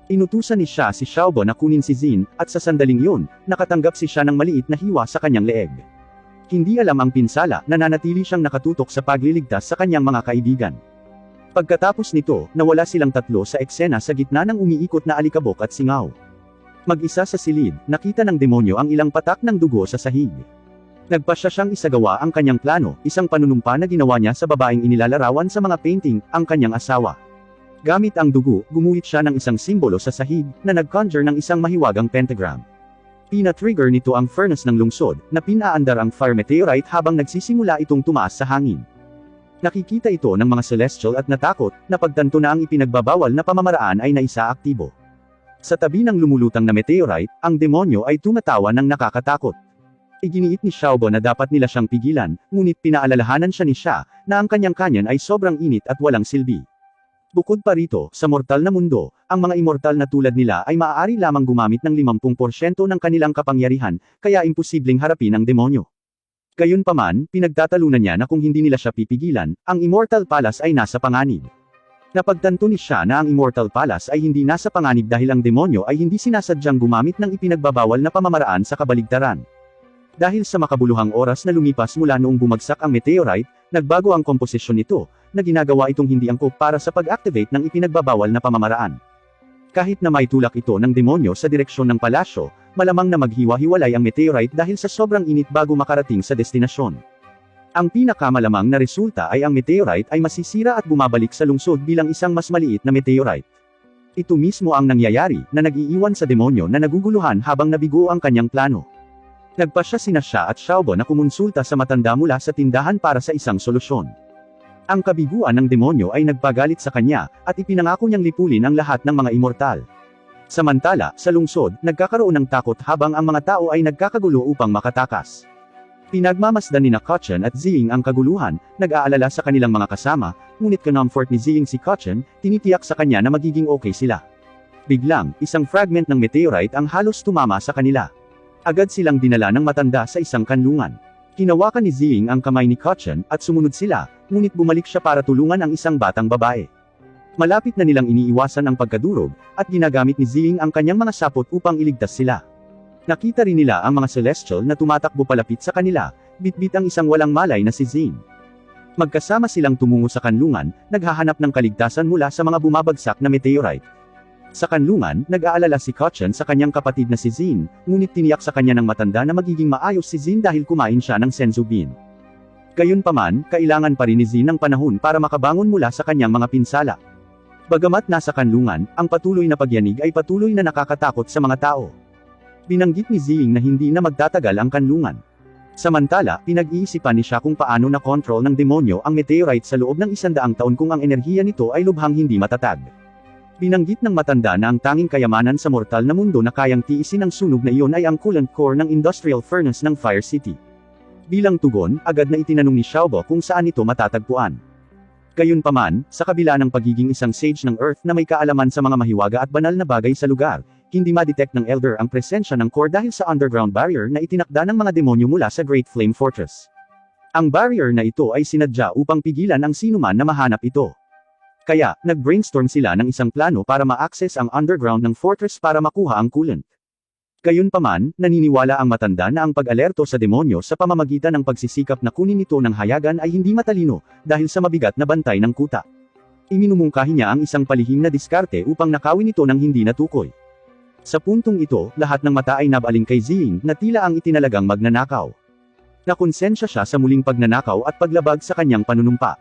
Inutusan ni siya si Xiaoba na kunin si Zin, at sa sandaling yun, nakatanggap si siya ng maliit na hiwa sa kanyang leeg. Hindi alam ang pinsala, nananatili siyang nakatutok sa pagliligtas sa kanyang mga kaibigan. Pagkatapos nito, nawala silang tatlo sa eksena sa gitna ng umiikot na alikabok at singaw. Mag-isa sa silid, nakita ng demonyo ang ilang patak ng dugo sa sahig. Nagpasya siyang isagawa ang kanyang plano, isang panunumpa na ginawa niya sa babaeng inilalarawan sa mga painting, ang kanyang asawa. Gamit ang dugo, gumuhit siya ng isang simbolo sa sahig, na nag-conjure ng isang mahiwagang pentagram. Pina-trigger nito ang furnace ng lungsod, na pinaandar ang fire meteorite habang nagsisimula itong tumaas sa hangin. Nakikita ito ng mga celestial at natakot, na pagtanto na ang ipinagbabawal na pamamaraan ay naisaaktibo. Sa tabi ng lumulutang na meteorite, ang demonyo ay tumatawa ng nakakatakot. Iginiit ni Xiaoba na dapat nila siyang pigilan, ngunit pinaalalahanan siya ni Xia, na ang kanyang kanyon ay sobrang init at walang silbi. Bukod pa rito, sa mortal na mundo, ang mga immortal na tulad nila ay maaari lamang gumamit ng 50% ng kanilang kapangyarihan, kaya imposibleng harapin ang demonyo. Gayunpaman, pinagtatalunan niya na kung hindi nila siya pipigilan, ang Immortal Palace ay nasa panganib. Napagtanto ni siya na ang Immortal Palace ay hindi nasa panganib dahil ang demonyo ay hindi sinasadyang gumamit ng ipinagbabawal na pamamaraan sa kabaligtaran. Dahil sa makabuluhang oras na lumipas mula noong bumagsak ang meteorite, nagbago ang komposisyon nito, na ginagawa itong hindi angkop para sa pag-activate ng ipinagbabawal na pamamaraan. Kahit na may tulak ito ng demonyo sa direksyon ng palasyo, malamang na maghiwa-hiwalay ang meteorite dahil sa sobrang init bago makarating sa destinasyon. Ang pinakamalamang na resulta ay ang meteorite ay masisira at bumabalik sa lungsod bilang isang mas maliit na meteorite. Ito mismo ang nangyayari, na nag-iiwan sa demonyo na naguguluhan habang nabigo ang kanyang plano. Nagpasya sina Xia at Xiaoba na kumonsulta sa matanda mula sa tindahan para sa isang solusyon. Ang kabiguan ng demonyo ay nagpagalit sa kanya, at ipinangako niyang lipulin ang lahat ng mga immortal. Samantala, sa lungsod, nagkakaroon ng takot habang ang mga tao ay nagkakagulo upang makatakas. Pinagmamasdan ni Kotchen at Ziying ang kaguluhan, nag-aalala sa kanilang mga kasama, ngunit kinomfort ni Ziying si Kotchen, tinitiyak sa kanya na magiging okay sila. Biglang, isang fragment ng meteorite ang halos tumama sa kanila. Agad silang dinala ng matanda sa isang kanlungan. Hinawakan ni Ziying ang kamay ni Kotchen, at sumunod sila, ngunit bumalik siya para tulungan ang isang batang babae. Malapit na nilang iniiwasan ang pagkadurog, at ginagamit ni Ziying ang kanyang mga sapot upang iligtas sila. Nakita rin nila ang mga celestial na tumatakbo palapit sa kanila, bitbit ang isang walang malay na si Zin. Magkasama silang tumungo sa kanlungan, naghahanap ng kaligtasan mula sa mga bumabagsak na meteorite. Sa kanlungan, nag-aalala si Kotchen sa kanyang kapatid na si Zin, ngunit tiniyak sa kanya ng matanda na magiging maayos si Zin dahil kumain siya ng senzu bean. Gayunpaman, kailangan pa rin ni Zin ng panahon para makabangon mula sa kanyang mga pinsala. Bagamat nasa kanlungan, ang patuloy na pagyanig ay patuloy na nakakatakot sa mga tao. Binanggit ni Ziying na hindi na magtatagal ang kanlungan. Samantala, pinag-iisipan ni siya kung paano na-control ng demonyo ang meteorite sa loob ng 100 taon kung ang enerhiya nito ay lubhang hindi matatag. Binanggit ng matanda na ang tanging kayamanan sa mortal na mundo na kayang tiisin ang sunog na iyon ay ang coolant core ng industrial furnace ng Fire City. Bilang tugon, agad na itinanong ni Xiaoba kung saan ito matatagpuan. Gayunpaman, sa kabila ng pagiging isang sage ng Earth na may kaalaman sa mga mahiwaga at banal na bagay sa lugar, hindi ma-detect ng Elder ang presensya ng core dahil sa underground barrier na itinakda ng mga demonyo mula sa Great Flame Fortress. Ang barrier na ito ay sinadya upang pigilan ang sinuman na mahanap ito. Kaya, nag-brainstorm sila ng isang plano para ma-access ang underground ng fortress para makuha ang coolant. Gayunpaman, naniniwala ang matanda na ang pag-alerto sa demonyo sa pamamagitan ng pagsisikap na kunin ito ng hayagan ay hindi matalino, dahil sa mabigat na bantay ng kuta. Iminumungkahi niya ang isang palihim na diskarte upang nakawin ito ng hindi natukoy. Sa puntong ito, lahat ng mata ay nabaling kay Ziying, na tila ang itinalagang magnanakaw. Nakonsensya siya sa muling pagnanakaw at paglabag sa kanyang panunumpa.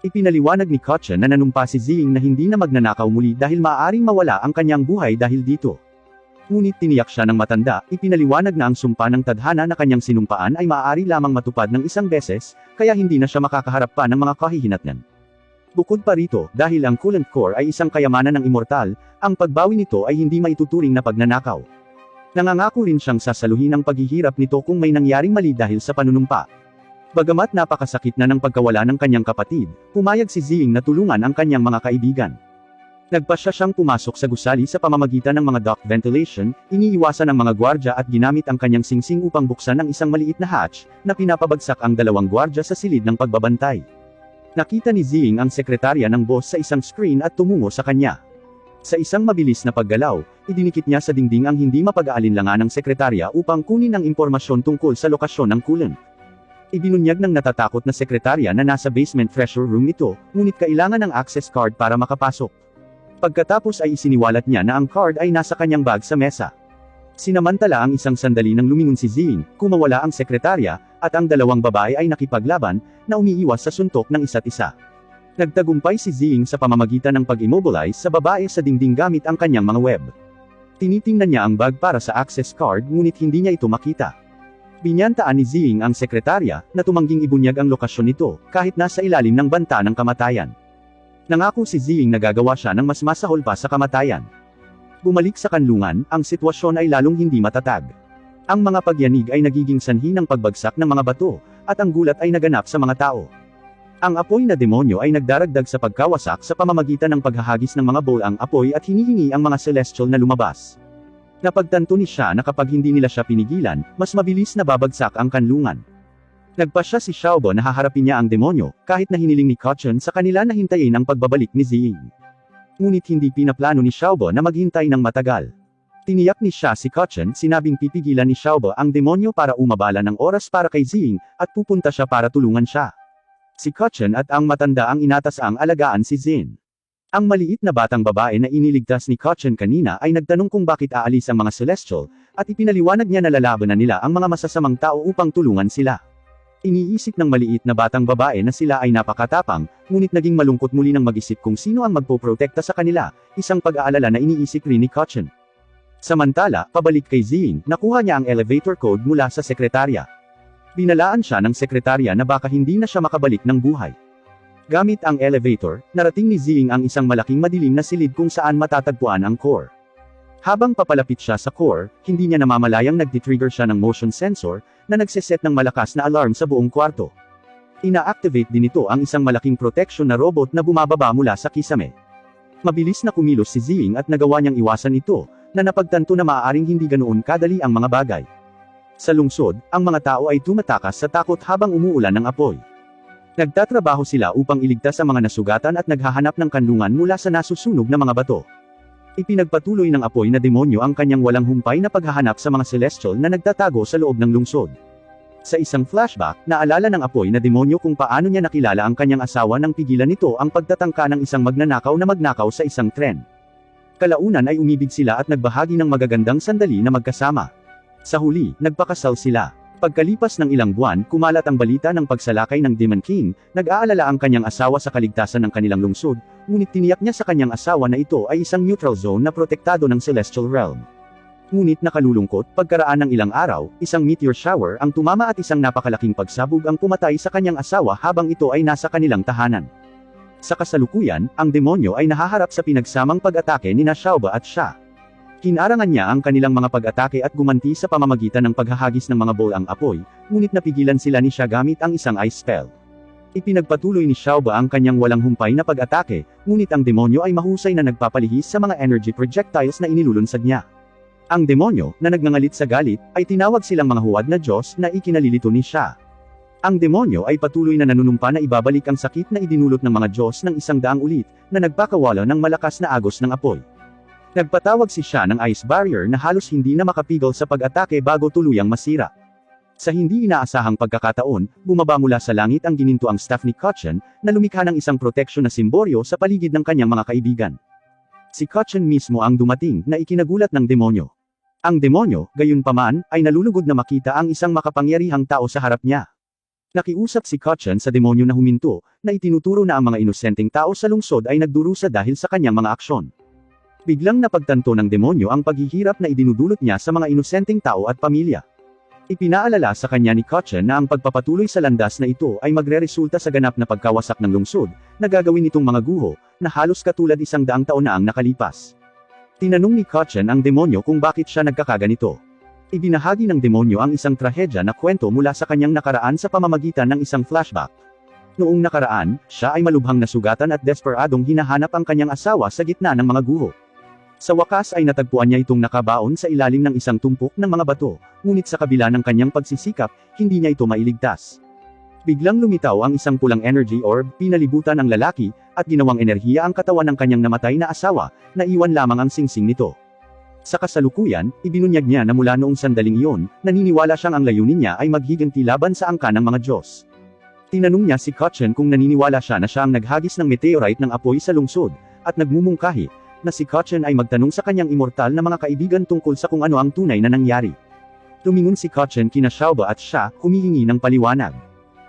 Ipinaliwanag ni Kotchen na nanumpa si Ziying na hindi na magnanakaw muli dahil maaaring mawala ang kanyang buhay dahil dito. Ngunit tiniyak siya ng matanda, ipinaliwanag na ang sumpa ng tadhana na kanyang sinumpaan ay maaari lamang matupad ng isang beses, kaya hindi na siya makakaharap pa ng mga kahihinatnan. Bukod pa rito, dahil ang coolant core ay isang kayamanan ng immortal, ang pagbawi nito ay hindi maituturing na pagnanakaw. Nangangako rin siyang sasaluhin ang paghihirap nito kung may nangyaring mali dahil sa panunumpa. Bagamat napakasakit na ng pagkawala ng kanyang kapatid, pumayag si Zing na tulungan ang kanyang mga kaibigan. Nagpasya siyang pumasok sa gusali sa pamamagitan ng mga duct ventilation, iniiwasan ng mga gwardya at ginamit ang kanyang singsing upang buksan ang isang maliit na hatch, na pinapabagsak ang dalawang gwardya sa silid ng pagbabantay. Nakita ni Zing ang sekretarya ng boss sa isang screen at tumungo sa kanya. Sa isang mabilis na paggalaw, idinikit niya sa dingding ang hindi mapag-aalinlangan ng sekretarya upang kunin ang impormasyon tungkol sa lokasyon ng coolant. Ibinunyag ng natatakot na sekretarya na nasa basement treasure room ito, ngunit kailangan ng access card para makapasok. Pagkatapos ay isiniwalat niya na ang card ay nasa kanyang bag sa mesa. Sinamantala ang isang sandali nang lumingon si Zing, kumawala ang sekretarya, at ang dalawang babae ay nakipaglaban, na umiiwas sa suntok ng isa't isa. Nagtagumpay si Zing sa pamamagitan ng pag-immobilize sa babae sa dingding gamit ang kanyang mga web. Tinitingnan niya ang bag para sa access card ngunit hindi niya ito makita. Binyantaan ni Zing ang sekretarya, na tumangging ibunyag ang lokasyon nito, kahit nasa ilalim ng banta ng kamatayan. Nangako si Zing na gagawa siya ng mas masahol pa sa kamatayan. Bumalik sa kanlungan, ang sitwasyon ay lalong hindi matatag. Ang mga pagyanig ay nagiging sanhi ng pagbagsak ng mga bato, at ang gulat ay naganap sa mga tao. Ang apoy na demonyo ay nagdaragdag sa pagkawasak sa pamamagitan ng paghahagis ng mga bowl ang apoy at hinihingi ang mga celestial na lumabas. Napagtanto ni siya na kapag hindi nila siya pinigilan, mas mabilis na babagsak ang kanlungan. Nagpasya si Xiaobo na haharapin niya ang demonyo, kahit na hiniling ni Kachan sa kanila na hintayin ang pagbabalik ni Zing. Ngunit hindi pinaplano ni Xiaobo na maghintay ng matagal. Tiniyak ni siya si Kachan, sinabing pipigilan ni Xiaobo ang demonyo para umabala ng oras para kay Zing, at pupunta siya para tulungan siya. Si Kachan at ang matanda ang inatasaang alagaan si Zin. Ang maliit na batang babae na iniligtas ni Kachan kanina ay nagtanong kung bakit aalis ang mga celestial, at ipinaliwanag niya na lalabanan nila ang mga masasamang tao upang tulungan sila. Iniisip ng maliit na batang babae na sila ay napakatapang, ngunit naging malungkot muli ng mag-isip kung sino ang magpoprotekta sa kanila, isang pag-aalala na iniisip rin ni Kachan. Samantala, pabalik kay Zing, nakuha niya ang elevator code mula sa sekretarya. Binalaan siya ng sekretarya na baka hindi na siya makabalik ng buhay. Gamit ang elevator, narating ni Zing ang isang malaking madilim na silid kung saan matatagpuan ang core. Habang papalapit siya sa core, hindi niya namamalayang nagtitrigger siya ng motion sensor, na nagseset ng malakas na alarm sa buong kwarto. Ina-activate din ito ang isang malaking protection na robot na bumababa mula sa kisame. Mabilis na kumilos si Zing at nagawa niyang iwasan ito, na napagtanto na maaaring hindi ganoon kadali ang mga bagay. Sa lungsod, ang mga tao ay tumatakas sa takot habang umuulan ng apoy. Nagtatrabaho sila upang iligtas ang mga nasugatan at naghahanap ng kanlungan mula sa nasusunog na mga bato. Ipinagpatuloy ng apoy na demonyo ang kanyang walang humpay na paghahanap sa mga celestial na nagtatago sa loob ng lungsod. Sa isang flashback, naalala ng apoy na demonyo kung paano niya nakilala ang kanyang asawa nang pigilan nito ang pagtatangka ng isang magnanakaw na magnakaw sa isang tren. Kalaunan ay umibig sila at nagbahagi ng magagandang sandali na magkasama. Sa huli, nagpakasal sila. Pagkalipas ng ilang buwan, kumalat ang balita ng pagsalakay ng Demon King, nag-aalala ang kanyang asawa sa kaligtasan ng kanilang lungsod, ngunit tiniyak niya sa kanyang asawa na ito ay isang neutral zone na protektado ng Celestial Realm. Ngunit nakalulungkot, pagkaraan ng ilang araw, isang meteor shower ang tumama at isang napakalaking pagsabog ang pumatay sa kanyang asawa habang ito ay nasa kanilang tahanan. Sa kasalukuyan, ang demonyo ay nahaharap sa pinagsamang pag-atake ni Xiaobo at siya. Kinarangan niya ang kanilang mga pag-atake at gumanti sa pamamagitan ng paghahagis ng mga bowl ang apoy, ngunit napigilan sila ni siya gamit ang isang ice spell. Ipinagpatuloy ni Xiaobo ang kanyang walang humpay na pag-atake, ngunit ang demonyo ay mahusay na nagpapalihis sa mga energy projectiles na inilulunsad niya. Ang demonyo, na nagngangalit sa galit, ay tinawag silang mga huwad na Diyos na ikinalilito ni siya. Ang demonyo ay patuloy na nanunumpa na ibabalik ang sakit na idinulot ng mga Diyos ng 100 ulit, na nagpakawala ng malakas na agos ng apoy. Nagpatawag si siya ng ice barrier na halos hindi na makapigil sa pag-atake bago tuluyang masira. Sa hindi inaasahang pagkakataon, bumaba mula sa langit ang ginintuang staff ni Kachan, na lumikha ng isang proteksyon na simboryo sa paligid ng kanyang mga kaibigan. Si Kachan mismo ang dumating, na ikinagulat ng demonyo. Ang demonyo, gayunpaman, ay nalulugod na makita ang isang makapangyarihang tao sa harap niya. Nakiusap si Kachan sa demonyo na huminto, na itinuturo na ang mga inosenteng tao sa lungsod ay nagdurusa dahil sa kanyang mga aksyon. Biglang napagtanto ng demonyo ang paghihirap na idinudulot niya sa mga inosenteng tao at pamilya. Ipinaalala sa kanya ni Kachan na ang pagpapatuloy sa landas na ito ay magreresulta sa ganap na pagkawasak ng lungsod, na gagawin nitong mga guho, na halos katulad 100 taon na ang nakalipas. Tinanong ni Kotchen ang demonyo kung bakit siya nagkakaganito. Ibinahagi ng demonyo ang isang trahedya na kwento mula sa kanyang nakaraan sa pamamagitan ng isang flashback. Noong nakaraan, siya ay malubhang nasugatan at desperadong hinahanap ang kanyang asawa sa gitna ng mga guho. Sa wakas ay natagpuan niya itong nakabaon sa ilalim ng isang tumpok ng mga bato, ngunit sa kabila ng kanyang pagsisikap, hindi niya ito mailigtas. Biglang lumitaw ang isang pulang energy orb, pinalibutan ang lalaki, at ginawang enerhiya ang katawan ng kanyang namatay na asawa, na iwan lamang ang singsing nito. Sa kasalukuyan, ibinunyag niya na mula noong sandaling iyon, naniniwala siyang ang layunin niya ay maghiganti laban sa angkan ng mga Diyos. Tinanong niya si Kotchen kung naniniwala siya na siya ang naghagis ng meteorite ng apoy sa lungsod, at nagmumungkahi, na si Kotchen ay magtanong sa kanyang immortal na mga kaibigan tungkol sa kung ano ang tunay na nangyari. Tumingon si Kotchen kina Xiaoba at siya, humihingi ng paliwanag.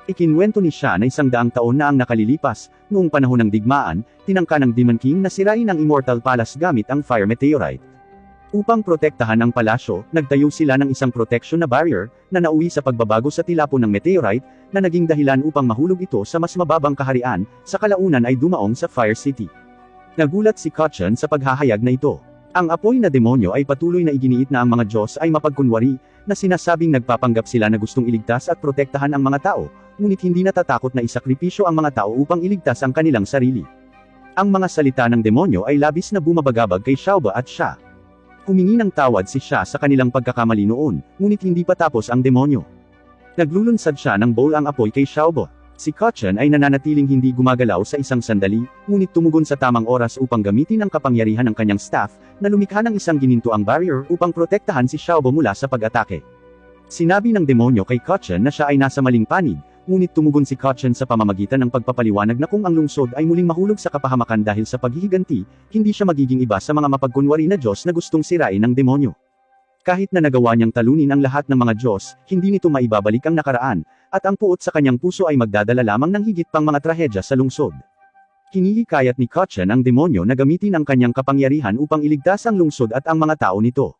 Ikinwento ni siya na 100 taon na ang nakalilipas, noong panahon ng digmaan, tinangka ng Demon King na sirain ang Immortal Palace gamit ang Fire Meteorite. Upang protektahan ang palasyo, nagtayo sila ng isang protection na barrier, na nauwi sa pagbabago sa tilapon ng meteorite, na naging dahilan upang mahulog ito sa mas mababang kaharian, sa kalaunan ay dumaong sa Fire City. Nagulat si Kotchen sa paghahayag na ito. Ang apoy na demonyo ay patuloy na iginiit na ang mga Diyos ay mapagkunwari, na sinasabing nagpapanggap sila na gustong iligtas at protektahan ang mga tao, ngunit hindi natatakot na isakripisyo ang mga tao upang iligtas ang kanilang sarili. Ang mga salita ng demonyo ay labis na bumabagabag kay Xiaoba at siya. Humingi ng tawad si siya sa kanilang pagkakamali noon, ngunit hindi pa tapos ang demonyo. Naglulunsad siya ng bowl ang apoy kay Xiaoba. Si Kotchen ay nananatiling hindi gumagalaw sa isang sandali, ngunit tumugon sa tamang oras upang gamitin ang kapangyarihan ng kanyang staff, na lumikha ng isang ginintuang barrier upang protektahan si Xiaoba mula sa pag-atake. Sinabi ng demonyo kay Kotchen na siya ay nasa maling panig, ngunit tumugon si Kotchen sa pamamagitan ng pagpapaliwanag na kung ang lungsod ay muling mahulog sa kapahamakan dahil sa paghihiganti, hindi siya magiging iba sa mga mapagkunwari na Diyos na gustong sirain ng demonyo. Kahit na nagawa niyang talunin ang lahat ng mga Diyos, hindi nito maibabalik ang nakaraan, at ang puot sa kanyang puso ay magdadala lamang ng higit pang mga trahedya sa lungsod. Hinihikayat ni Kotchen ang demonyo na gamitin ang kanyang kapangyarihan upang iligtas ang lungsod at ang mga tao nito.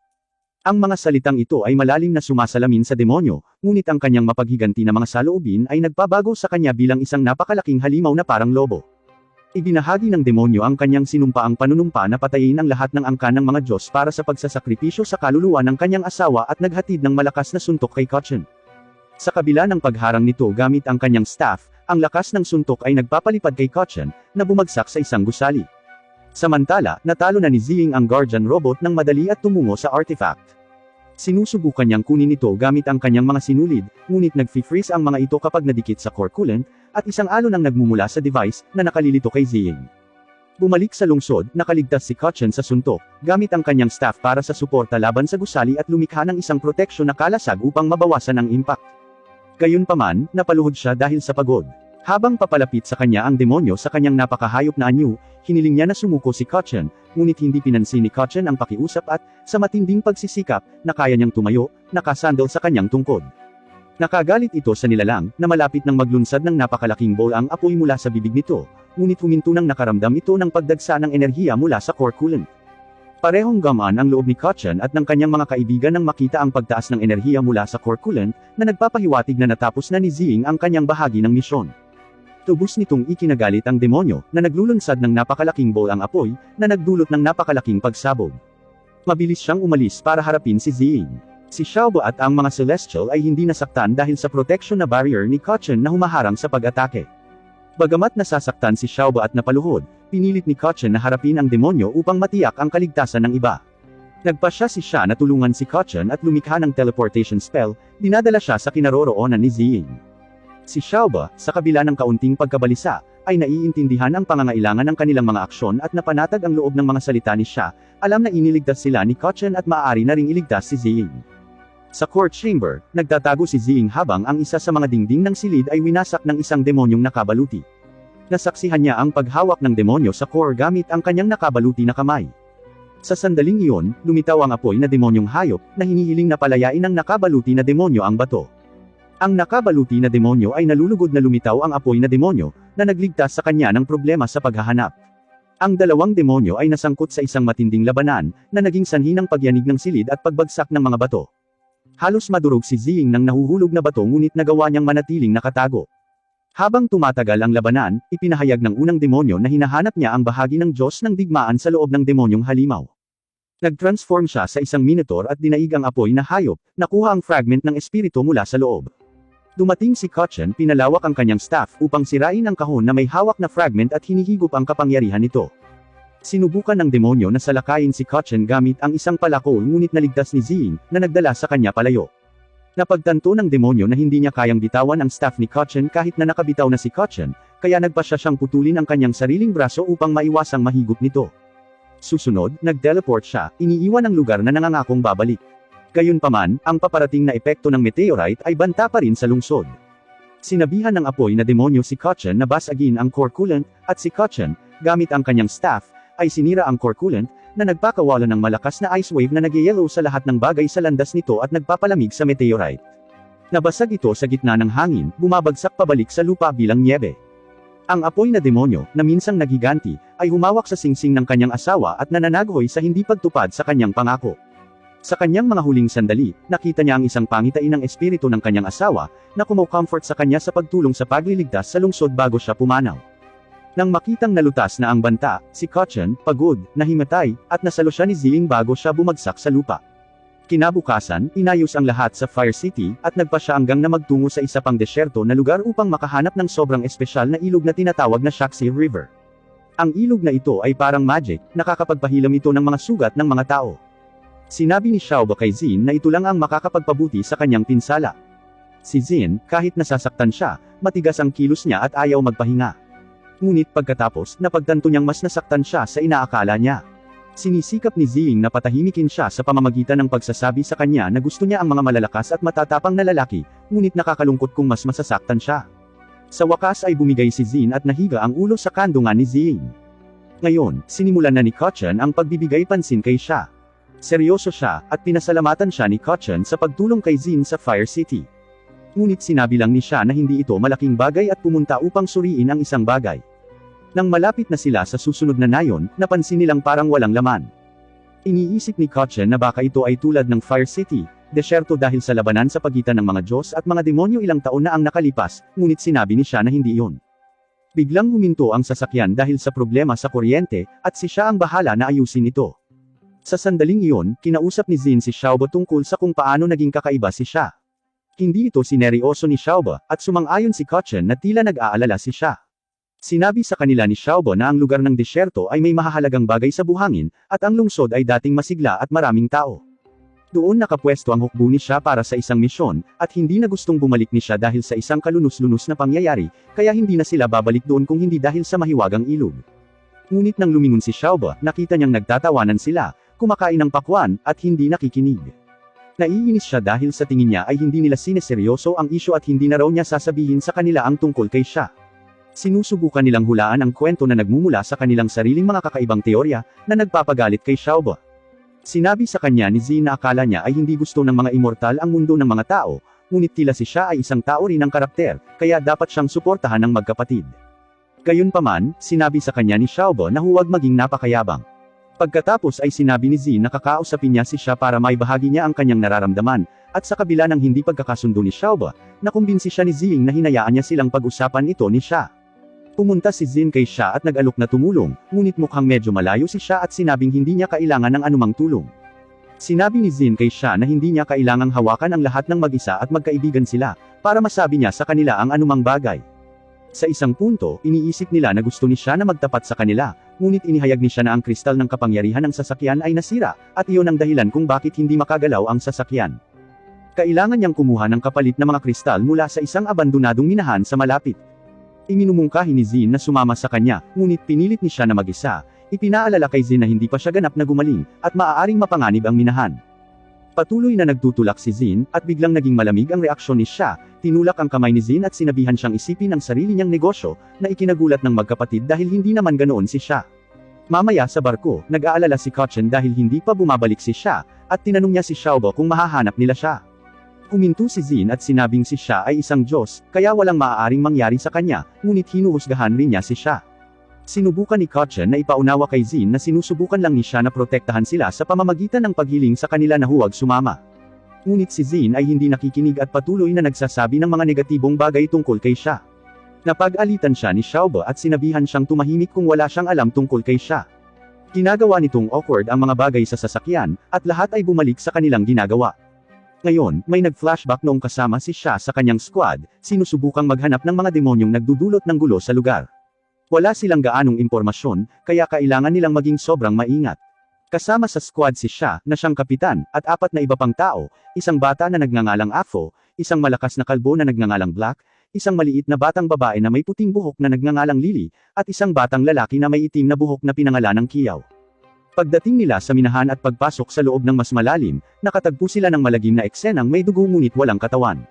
Ang mga salitang ito ay malalim na sumasalamin sa demonyo, ngunit ang kanyang mapaghiganti na mga saloobin ay nagpabago sa kanya bilang isang napakalaking halimaw na parang lobo. Ibinahagi ng demonyo ang kanyang sinumpaang panunumpa na patayin ang lahat ng angkan ng mga Diyos para sa pagsasakripisyo sa kaluluwa ng kanyang asawa at naghatid ng malakas na suntok kay Kotchen. Sa kabila ng pagharang nito gamit ang kanyang staff, ang lakas ng suntok ay nagpapalipad kay Kotchen, na bumagsak sa isang gusali. Samantala, natalo na ni Ziying ang Guardian Robot ng madali at tumungo sa artifact. Sinusubukan niyang kunin ito gamit ang kanyang mga sinulid, ngunit nag-freeze ang mga ito kapag nadikit sa core coolant, at isang alon ang nagmumula sa device, na nakalilito kay Ziying. Bumalik sa lungsod, nakaligtas si Kotchen sa suntok, gamit ang kanyang staff para sa suporta laban sa gusali at lumikha ng isang proteksyon na kalasag upang mabawasan ang impact. Gayunpaman, napaluhod siya dahil sa pagod. Habang papalapit sa kanya ang demonyo sa kanyang napakahayop na anyo, hiniling niya na sumuko si Kotchen, ngunit hindi pinansin ni Kotchen ang pakiusap at, sa matinding pagsisikap, na kaya niyang tumayo, nakasandal sa kanyang tungkod. Nakagalit ito sa nilalang, na malapit nang maglunsad ng napakalaking bowl ang apoy mula sa bibig nito, ngunit huminto nang nakaramdam ito ng pagdagsa ng enerhiya mula sa core coolant. Parehong gamaan ang loob ni Kotchen at ng kanyang mga kaibigan nang makita ang pagtaas ng enerhiya mula sa core coolant, na nagpapahiwatig na natapos na ni Ziying ang kanyang bahagi ng misyon. Tubos nitong ikinagalit ang demonyo, na naglulunsad ng napakalaking bowl ang apoy, na nagdulot ng napakalaking pagsabog. Mabilis siyang umalis para harapin si Ziying. Si Xiaoba at ang mga Celestial ay hindi nasaktan dahil sa protection na barrier ni Kotchen na humaharang sa pag-atake. Bagamat nasasaktan si Xiaoba at napaluhod, pinilit ni Kotchen na harapin ang demonyo upang matiyak ang kaligtasan ng iba. Nagpasya si siya na tulungan si Kotchen at lumikha ng teleportation spell, dinadala siya sa kinaroroonan ni Ziying. Si Xiaoba, sa kabila ng kaunting pagkabalisa, ay naiintindihan ang pangangailangan ng kanilang mga aksyon at napanatag ang loob ng mga salita ni siya, alam na iniligtas sila ni Kotchen at maaari na ring iligtas si Ziying. Sa core chamber, nagtatago si Ziying habang ang isa sa mga dingding ng silid ay winasak ng isang demonyong nakabaluti. Nasaksihan niya ang paghawak ng demonyo sa core gamit ang kanyang nakabaluti na kamay. Sa sandaling iyon, lumitaw ang apoy na demonyong hayop, na hinihiling na palayain ng nakabaluti na demonyo ang bato. Ang nakabaluti na demonyo ay nalulugod na lumitaw ang apoy na demonyo, na nagligtas sa kanya ng problema sa paghahanap. Ang dalawang demonyo ay nasangkot sa isang matinding labanan, na naging sanhi ng pagyanig ng silid at pagbagsak ng mga bato. Halos madurog si Ziying ng nahuhulog na bato ngunit nagawa niyang manatiling nakatago. Habang tumatagal ang labanan, ipinahayag ng unang demonyo na hinahanap niya ang bahagi ng Diyos ng digmaan sa loob ng demonyong halimaw. Nag-transform siya sa isang minotaur at dinaig ang apoy na hayop, nakuha ang fragment ng espiritu mula sa loob. Dumating si Kachan, pinalawak ang kanyang staff upang sirain ang kahon na may hawak na fragment at hinihigop ang kapangyarihan nito. Sinubukan ng demonyo na salakayin si Kachan gamit ang isang palakol ngunit naligtas ni Zing, na nagdala sa kanya palayo. Napagtanto ng demonyo na hindi niya kayang bitawan ang staff ni Kachan kahit na nakabitaw na si Kachan, kaya nagpasya siyang putulin ang kanyang sariling braso upang maiwasang mahigop nito. Susunod, nag-teleport siya, iniiwan ang lugar na nangangakong babalik. Gayunpaman, ang paparating na epekto ng meteorite ay banta pa rin sa lungsod. Sinabihan ng apoy na demonyo si Kachan na basagin ang core coolant, at si Kachan, gamit ang kanyang staff, ay sinira ang core coolant, na nagpakawala ng malakas na ice wave na nag-yellow sa lahat ng bagay sa landas nito at nagpapalamig sa meteorite. Nabasag ito sa gitna ng hangin, bumabagsak pabalik sa lupa bilang nyebe. Ang apoy na demonyo, na minsang naghiganti, ay humawak sa singsing ng kanyang asawa at nananaghoy sa hindi pagtupad sa kanyang pangako. Sa kanyang mga huling sandali, nakita niya ang isang pangitain ng espiritu ng kanyang asawa, na kumo-comfort sa kanya sa pagtulong sa pagliligtas sa lungsod bago siya pumanaw. Nang makitang nalutas na ang banta, si Kachan, pagod, nahimatay, at nasalo siya ni Zing bago siya bumagsak sa lupa. Kinabukasan, inayos ang lahat sa Fire City, at nagpa siya hanggang na magtungo sa isa pang desyerto na lugar upang makahanap ng sobrang espesyal na ilog na tinatawag na Shaxi River. Ang ilog na ito ay parang magic, nakakapagpahilam ito ng mga sugat ng mga tao. Sinabi ni Xiaoba kay Zin na ito lang ang makakapagpabuti sa kanyang pinsala. Si Zin, kahit nasasaktan siya, matigas ang kilos niya at ayaw magpahinga. Ngunit pagkatapos, napagtanto niyang mas nasaktan siya sa inaakala niya. Sinisikap ni Zing na patahimikin siya sa pamamagitan ng pagsasabi sa kanya na gusto niya ang mga malalakas at matatapang na lalaki, ngunit nakakalungkot kung mas masasaktan siya. Sa wakas ay bumigay si Zin at nahiga ang ulo sa kandungan ni Zing. Ngayon, sinimulan na ni Kachan ang pagbibigay pansin kay siya. Seryoso siya, at pinasalamatan siya ni Kachan sa pagtulong kay Zin sa Fire City. Ngunit sinabi lang ni siya na hindi ito malaking bagay at pumunta upang suriin ang isang bagay. Nang malapit na sila sa susunod na nayon, napansin nilang parang walang laman. Iniisip ni Kachan na baka ito ay tulad ng Fire City, desyerto dahil sa labanan sa pagitan ng mga Diyos at mga demonyo ilang taon na ang nakalipas, ngunit sinabi ni siya na hindi iyon. Biglang huminto ang sasakyan dahil sa problema sa kuryente, at si siya ang bahala na ayusin ito. Sa sandaling iyon, kinausap ni Zin si Xiaoba tungkol sa kung paano naging kakaiba si siya. Hindi ito sineryoso ni Xiaoba, at sumang-ayon si Kachan na tila nag-aalala si siya. Sinabi sa kanila ni Xiaoba na ang lugar ng disyerto ay may mahahalagang bagay sa buhangin, at ang lungsod ay dating masigla at maraming tao. Doon nakapwesto ang hukbo ni siya para sa isang misyon, at hindi na gustong bumalik ni siya dahil sa isang kalunos-lunos na pangyayari, kaya hindi na sila babalik doon kung hindi dahil sa mahiwagang ilog. Ngunit nang lumingon si Xiaoba, nakita niyang nagtatawanan sila, kumakain ng pakwan, at hindi nakikinig. Naiinis siya dahil sa tingin niya ay hindi nila sineseryoso ang isyu at hindi na raw niya sasabihin sa kanila ang tungkol kay siya. Sinusubukan nilang hulaan ang kwento na nagmumula sa kanilang sariling mga kakaibang teorya, na nagpapagalit kay Xiaoba. Sinabi sa kanya ni Zin na akala niya ay hindi gusto ng mga immortal ang mundo ng mga tao, ngunit tila si siya ay isang tao rin ng karakter, kaya dapat siyang suportahan ng magkapatid. Gayunpaman, sinabi sa kanya ni Xiaoba na huwag maging napakayabang. Pagkatapos ay sinabi ni Zin na kakausapin niya si siya para maibahagi niya ang kanyang nararamdaman, at sa kabila ng hindi pagkakasundo ni Xiaoba, nakumbinsi siya ni Zin na hinayaan niya silang pag-usapan ito ni siya. Pumunta si Zin kay siya at nag-alok na tumulong, ngunit mukhang medyo malayo si siya at sinabing hindi niya kailangan ng anumang tulong. Sinabi ni Zin kay siya na hindi niya kailangang hawakan ang lahat ng mag-isa at magkaibigan sila, para masabi niya sa kanila ang anumang bagay. Sa isang punto, iniisip nila na gusto ni siya na magtapat sa kanila, ngunit inihayag ni siya na ang kristal ng kapangyarihan ng sasakyan ay nasira, at iyon ang dahilan kung bakit hindi makagalaw ang sasakyan. Kailangan niyang kumuha ng kapalit na mga kristal mula sa isang abandonadong minahan sa malapit. Iminumungkahi ni Zin na sumama sa kanya, ngunit pinilit ni siya na mag-isa. Ipinaalala kay Zin na hindi pa siya ganap na gumaling, at maaaring mapanganib ang minahan. Patuloy na nagtutulak si Zin, at biglang naging malamig ang reaksyon ni siya. Tinulak ang kamay ni Zin at sinabihan siyang isipin ang sarili niyang negosyo, na ikinagulat ng magkapatid dahil hindi naman ganoon si siya. Mamaya sa barko, nag-aalala si Kachan dahil hindi pa bumabalik si siya, at tinanong niya si Xiaoba kung mahahanap nila siya. Huminto si Zin at sinabing si siya ay isang Diyos, kaya walang maaaring mangyari sa kanya, ngunit hinuhusgahan rin niya si siya. Sinubukan ni Kachan na ipaunawa kay Zin na sinusubukan lang ni siya na protektahan sila sa pamamagitan ng paghiling sa kanila na huwag sumama. Ngunit si Zin ay hindi nakikinig at patuloy na nagsasabi ng mga negatibong bagay tungkol kay siya. Napag-alitan siya ni Xiaoba at sinabihan siyang tumahimik kung wala siyang alam tungkol kay siya. Ginagawa nitong awkward ang mga bagay sa sasakyan, at lahat ay bumalik sa kanilang ginagawa. Ngayon, may nag-flashback noong kasama si Sha sa kanyang squad, sinusubukang maghanap ng mga demonyong nagdudulot ng gulo sa lugar. Wala silang gaanong impormasyon, kaya kailangan nilang maging sobrang maingat. Kasama sa squad si Sha, na siyang kapitan, at 4 na iba pang tao, isang bata na nagngangalang Afo, isang malakas na kalbo na nagngangalang Black, isang maliit na batang babae na may puting buhok na nagngangalang Lily, at isang batang lalaki na may itim na buhok na pinangalanang Kiyaw. Pagdating nila sa minahan at pagpasok sa loob ng mas malalim, nakatagpo sila ng malagim na eksenang may dugo ngunit walang katawan.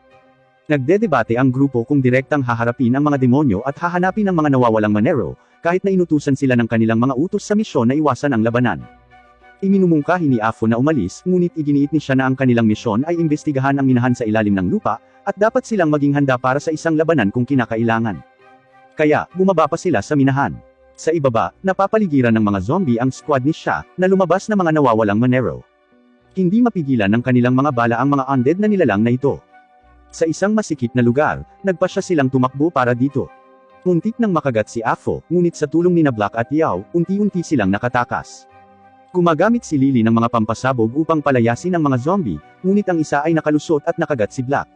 Nagdedebate ang grupo kung direktang haharapin ang mga demonyo at hahanapin ang mga nawawalang manero, kahit na inutusan sila ng kanilang mga utos sa misyon na iwasan ang labanan. Iminumungkahi ni Afo na umalis, ngunit iginiit ni siya na ang kanilang misyon ay imbestigahan ang minahan sa ilalim ng lupa, at dapat silang maging handa para sa isang labanan kung kinakailangan. Kaya, bumaba pa sila sa minahan. Sa ibaba, napapaligiran ng mga zombie ang squad ni Sha, na lumabas na mga nawawalang manero. Hindi mapigilan ng kanilang mga bala ang mga undead na nilalang na ito. Sa isang masikip na lugar, nagpasya silang tumakbo para dito. Muntik nang makagat si Afo, ngunit sa tulong ni na Black at Yao, unti-unti silang nakatakas. Gumagamit si Lily ng mga pampasabog upang palayasin ang mga zombie, ngunit ang isa ay nakalusot at nakagat si Black.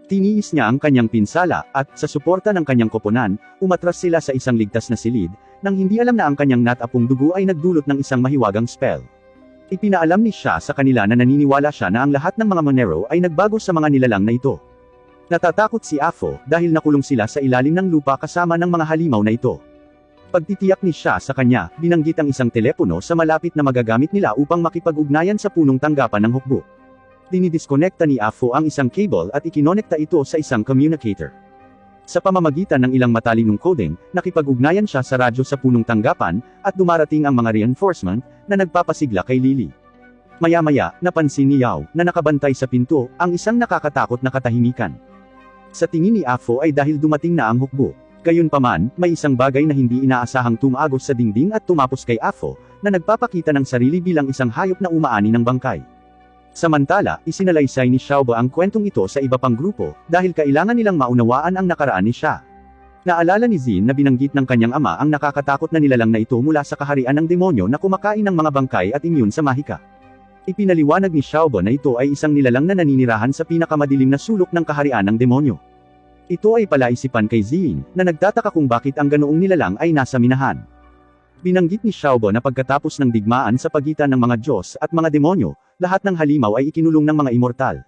Tiniis niya ang kanyang pinsala, at, sa suporta ng kanyang koponan, umatras sila sa isang ligtas na silid, nang hindi alam na ang kanyang natapong dugo ay nagdulot ng isang mahiwagang spell. Ipinaalam ni Sha sa kanila na naniniwala siya na ang lahat ng mga Monero ay nagbago sa mga nilalang na ito. Natatakot si Afo, dahil nakulong sila sa ilalim ng lupa kasama ng mga halimaw na ito. Pagtitiyak ni Sha sa kanya, binanggit ang isang telepono sa malapit na magagamit nila upang makipag-ugnayan sa punong tanggapan ng hukbo. Dinidiskonekta ni Afo ang isang cable at ikinonekta ito sa isang communicator. Sa pamamagitan ng ilang matalinong coding, nakipag-ugnayan siya sa radyo sa punong tanggapan, at dumarating ang mga reinforcement, na nagpapasigla kay Lily. Maya-maya, napansin ni Yao, na nakabantay sa pinto, ang isang nakakatakot na katahimikan. Sa tingin ni Afo ay dahil dumating na ang hukbo. Gayunpaman, may isang bagay na hindi inaasahang tumagos sa dingding at tumapos kay Afo, na nagpapakita ng sarili bilang isang hayop na umaani ng bangkay. Samantala, isinalaysay ni Xiaobo ang kwentong ito sa iba pang grupo, dahil kailangan nilang maunawaan ang nakaraan ni Sha. Naalala ni Zin na binanggit ng kanyang ama ang nakakatakot na nilalang na ito mula sa kaharian ng demonyo na kumakain ng mga bangkay at immune sa mahika. Ipinaliwanag ni Xiaobo na ito ay isang nilalang na naninirahan sa pinakamadilim na sulok ng kaharian ng demonyo. Ito ay palaisipan kay Zin, na nagtataka kung bakit ang ganoong nilalang ay nasa minahan. Binanggit ni Xiaobo na pagkatapos ng digmaan sa pagitan ng mga Diyos at mga demonyo, lahat ng halimaw ay ikinulong ng mga immortal.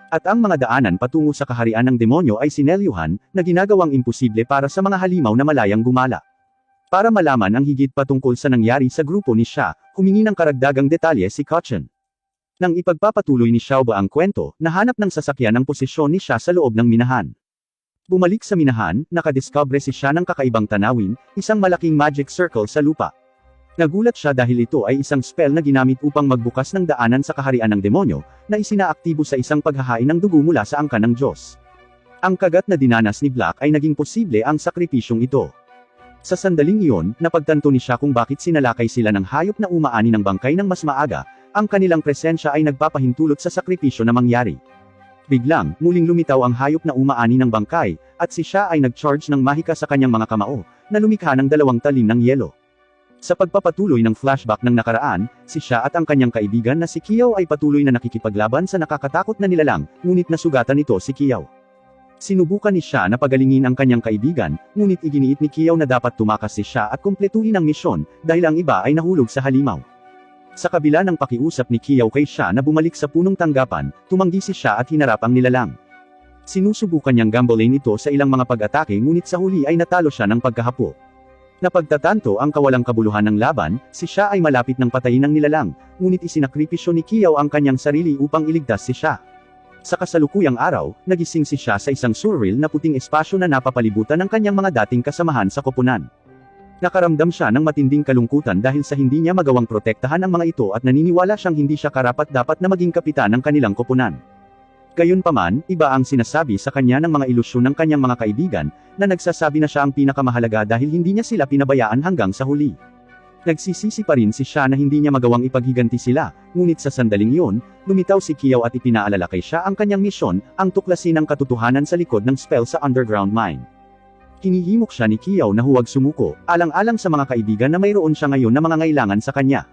At ang mga daanan patungo sa kaharian ng demonyo ay sinelyuhan, na ginagawang imposible para sa mga halimaw na malayang gumala. Para malaman ang higit pa tungkol sa nangyari sa grupo ni Sha, humingi ng karagdagang detalye si Kochen. Nang ipagpapatuloy ni Xiaobo ang kwento, nahanap ng sasakyan ang posisyon ni Sha sa loob ng minahan. Bumalik sa minahan, nakadiscover si Sha ng kakaibang tanawin, isang malaking magic circle sa lupa. Nagulat siya dahil ito ay isang spell na ginamit upang magbukas ng daanan sa kaharian ng demonyo, na isinaaktibo sa isang paghahain ng dugo mula sa angkan ng Diyos. Ang kagat na dinanas ni Black ay naging posible ang sakripisyong ito. Sa sandaling iyon, napagtanto ni Sha kung bakit sinalakay sila ng hayop na umaani ng bangkay ng mas maaga, ang kanilang presensya ay nagpapahintulot sa sakripisyo na mangyari. Biglang, muling lumitaw ang hayop na umaani ng bangkay, at si Sha ay nag-charge ng mahika sa kanyang mga kamao, na lumikha ng 2 talim ng yelo. Sa pagpapatuloy ng flashback ng nakaraan, si Sha at ang kanyang kaibigan na si Kiyaw ay patuloy na nakikipaglaban sa nakakatakot na nilalang, ngunit nasugatan ito si Kiyaw. Sinubukan ni Sha na pagalingin ang kanyang kaibigan, ngunit iginiit ni Kiyaw na dapat tumakas si Sha at kumpletuhin ang misyon, dahil ang iba ay nahulog sa halimaw. Sa kabila ng pakiusap ni Kiyaw kay Sha na bumalik sa punong tanggapan, tumanggi si Sha at hinarap ang nilalang. Sinusubukan niyang gambolain ito sa ilang mga pag-atake ngunit sa huli ay natalo siya ng pagkahapo. Napagtatanto ang kawalang kabuluhan ng laban, si Sha ay malapit ng patayin ng nilalang, ngunit isinakripisyo ni Kiyaw ang kanyang sarili upang iligtas si Sha. Sa kasalukuyang araw, nagising si Sha sa isang surreal na puting espasyo na napapalibutan ng kanyang mga dating kasamahan sa koponan. Nakaramdam siya ng matinding kalungkutan dahil sa hindi niya magawang protektahan ang mga ito at naniniwala siyang hindi siya karapat-dapat na maging kapitan ng kanilang koponan. Gayunpaman, iba ang sinasabi sa kanya ng mga ilusyon ng kanyang mga kaibigan, na nagsasabi na siya ang pinakamahalaga dahil hindi niya sila pinabayaan hanggang sa huli. Nagsisisi pa rin si Sha na hindi niya magawang ipaghiganti sila, ngunit sa sandaling iyon, lumitaw si Kiyaw at ipinaalala kay Sha ang kanyang misyon, ang tuklasin ang katotohanan sa likod ng spell sa underground mine. Hinihimok siya ni Kiao na huwag sumuko, alang-alang sa mga kaibigan na mayroon siya ngayon na mga ngailangan sa kanya.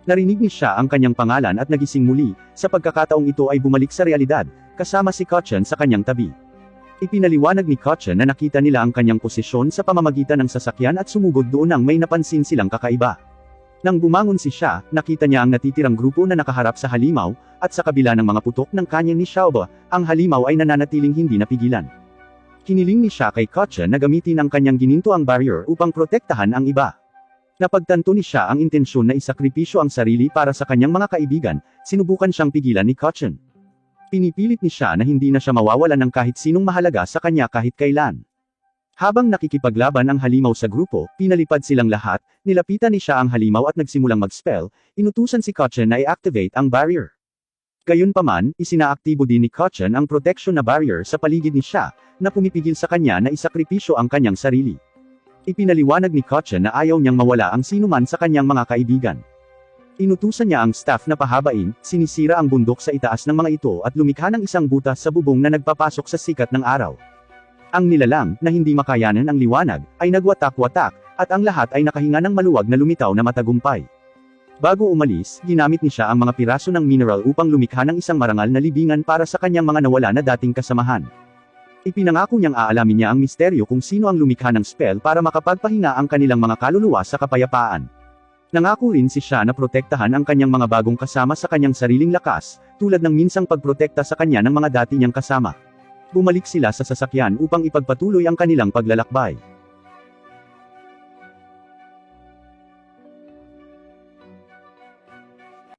Narinig ni siya ang kanyang pangalan at nagising muli, sa pagkakataong ito ay bumalik sa realidad, kasama si Kotchen sa kanyang tabi. Ipinaliwanag ni Kotchen na nakita nila ang kanyang posisyon sa pamamagitan ng sasakyan at sumugod doon nang may napansin silang kakaiba. Nang bumangon si siya, nakita niya ang natitirang grupo na nakaharap sa halimaw, at sa kabila ng mga putok ng kanya ni Xiaobo, ang halimaw ay nananatiling hindi napigilan. Hiniling ni siya kay Kotchen na gamitin ang kanyang ginintoang barrier upang protektahan ang iba. Napagtanto ni siya ang intensyon na isakripisyo ang sarili para sa kanyang mga kaibigan, sinubukan siyang pigilan ni Kotchen. Pinipilit ni siya na hindi na siya mawawalan ng kahit sinong mahalaga sa kanya kahit kailan. Habang nakikipaglaban ang halimaw sa grupo, pinalipad silang lahat, nilapitan ni siya ang halimaw at nagsimulang mag-spell, inutusan si Kotchen na i-activate ang barrier. Gayunpaman, isinaaktibo din ni Kotchen ang protection na barrier sa paligid ni siya, na pumipigil sa kanya na isakripisyo ang kanyang sarili. Ipinaliwanag ni Kotchen na ayaw niyang mawala ang sinuman sa kanyang mga kaibigan. Inutusan niya ang staff na pahabain, sinisira ang bundok sa itaas ng mga ito at lumikha ng isang butas sa bubong na nagpapasok sa sikat ng araw. Ang nilalang, na hindi makayanan ang liwanag, ay nagwatak-watak, at ang lahat ay nakahinga ng maluwag na lumitaw na matagumpay. Bago umalis, ginamit ni siya ang mga piraso ng mineral upang lumikha ng isang marangal na libingan para sa kanyang mga nawala na dating kasamahan. Ipinangako niyang aalamin niya ang misteryo kung sino ang lumikha ng spell para makapagpahinga ang kanilang mga kaluluwa sa kapayapaan. Nangako rin si siya na protektahan ang kanyang mga bagong kasama sa kanyang sariling lakas, tulad ng minsang pagprotekta sa kanya ng mga dati niyang kasama. Bumalik sila sa sasakyan upang ipagpatuloy ang kanilang paglalakbay.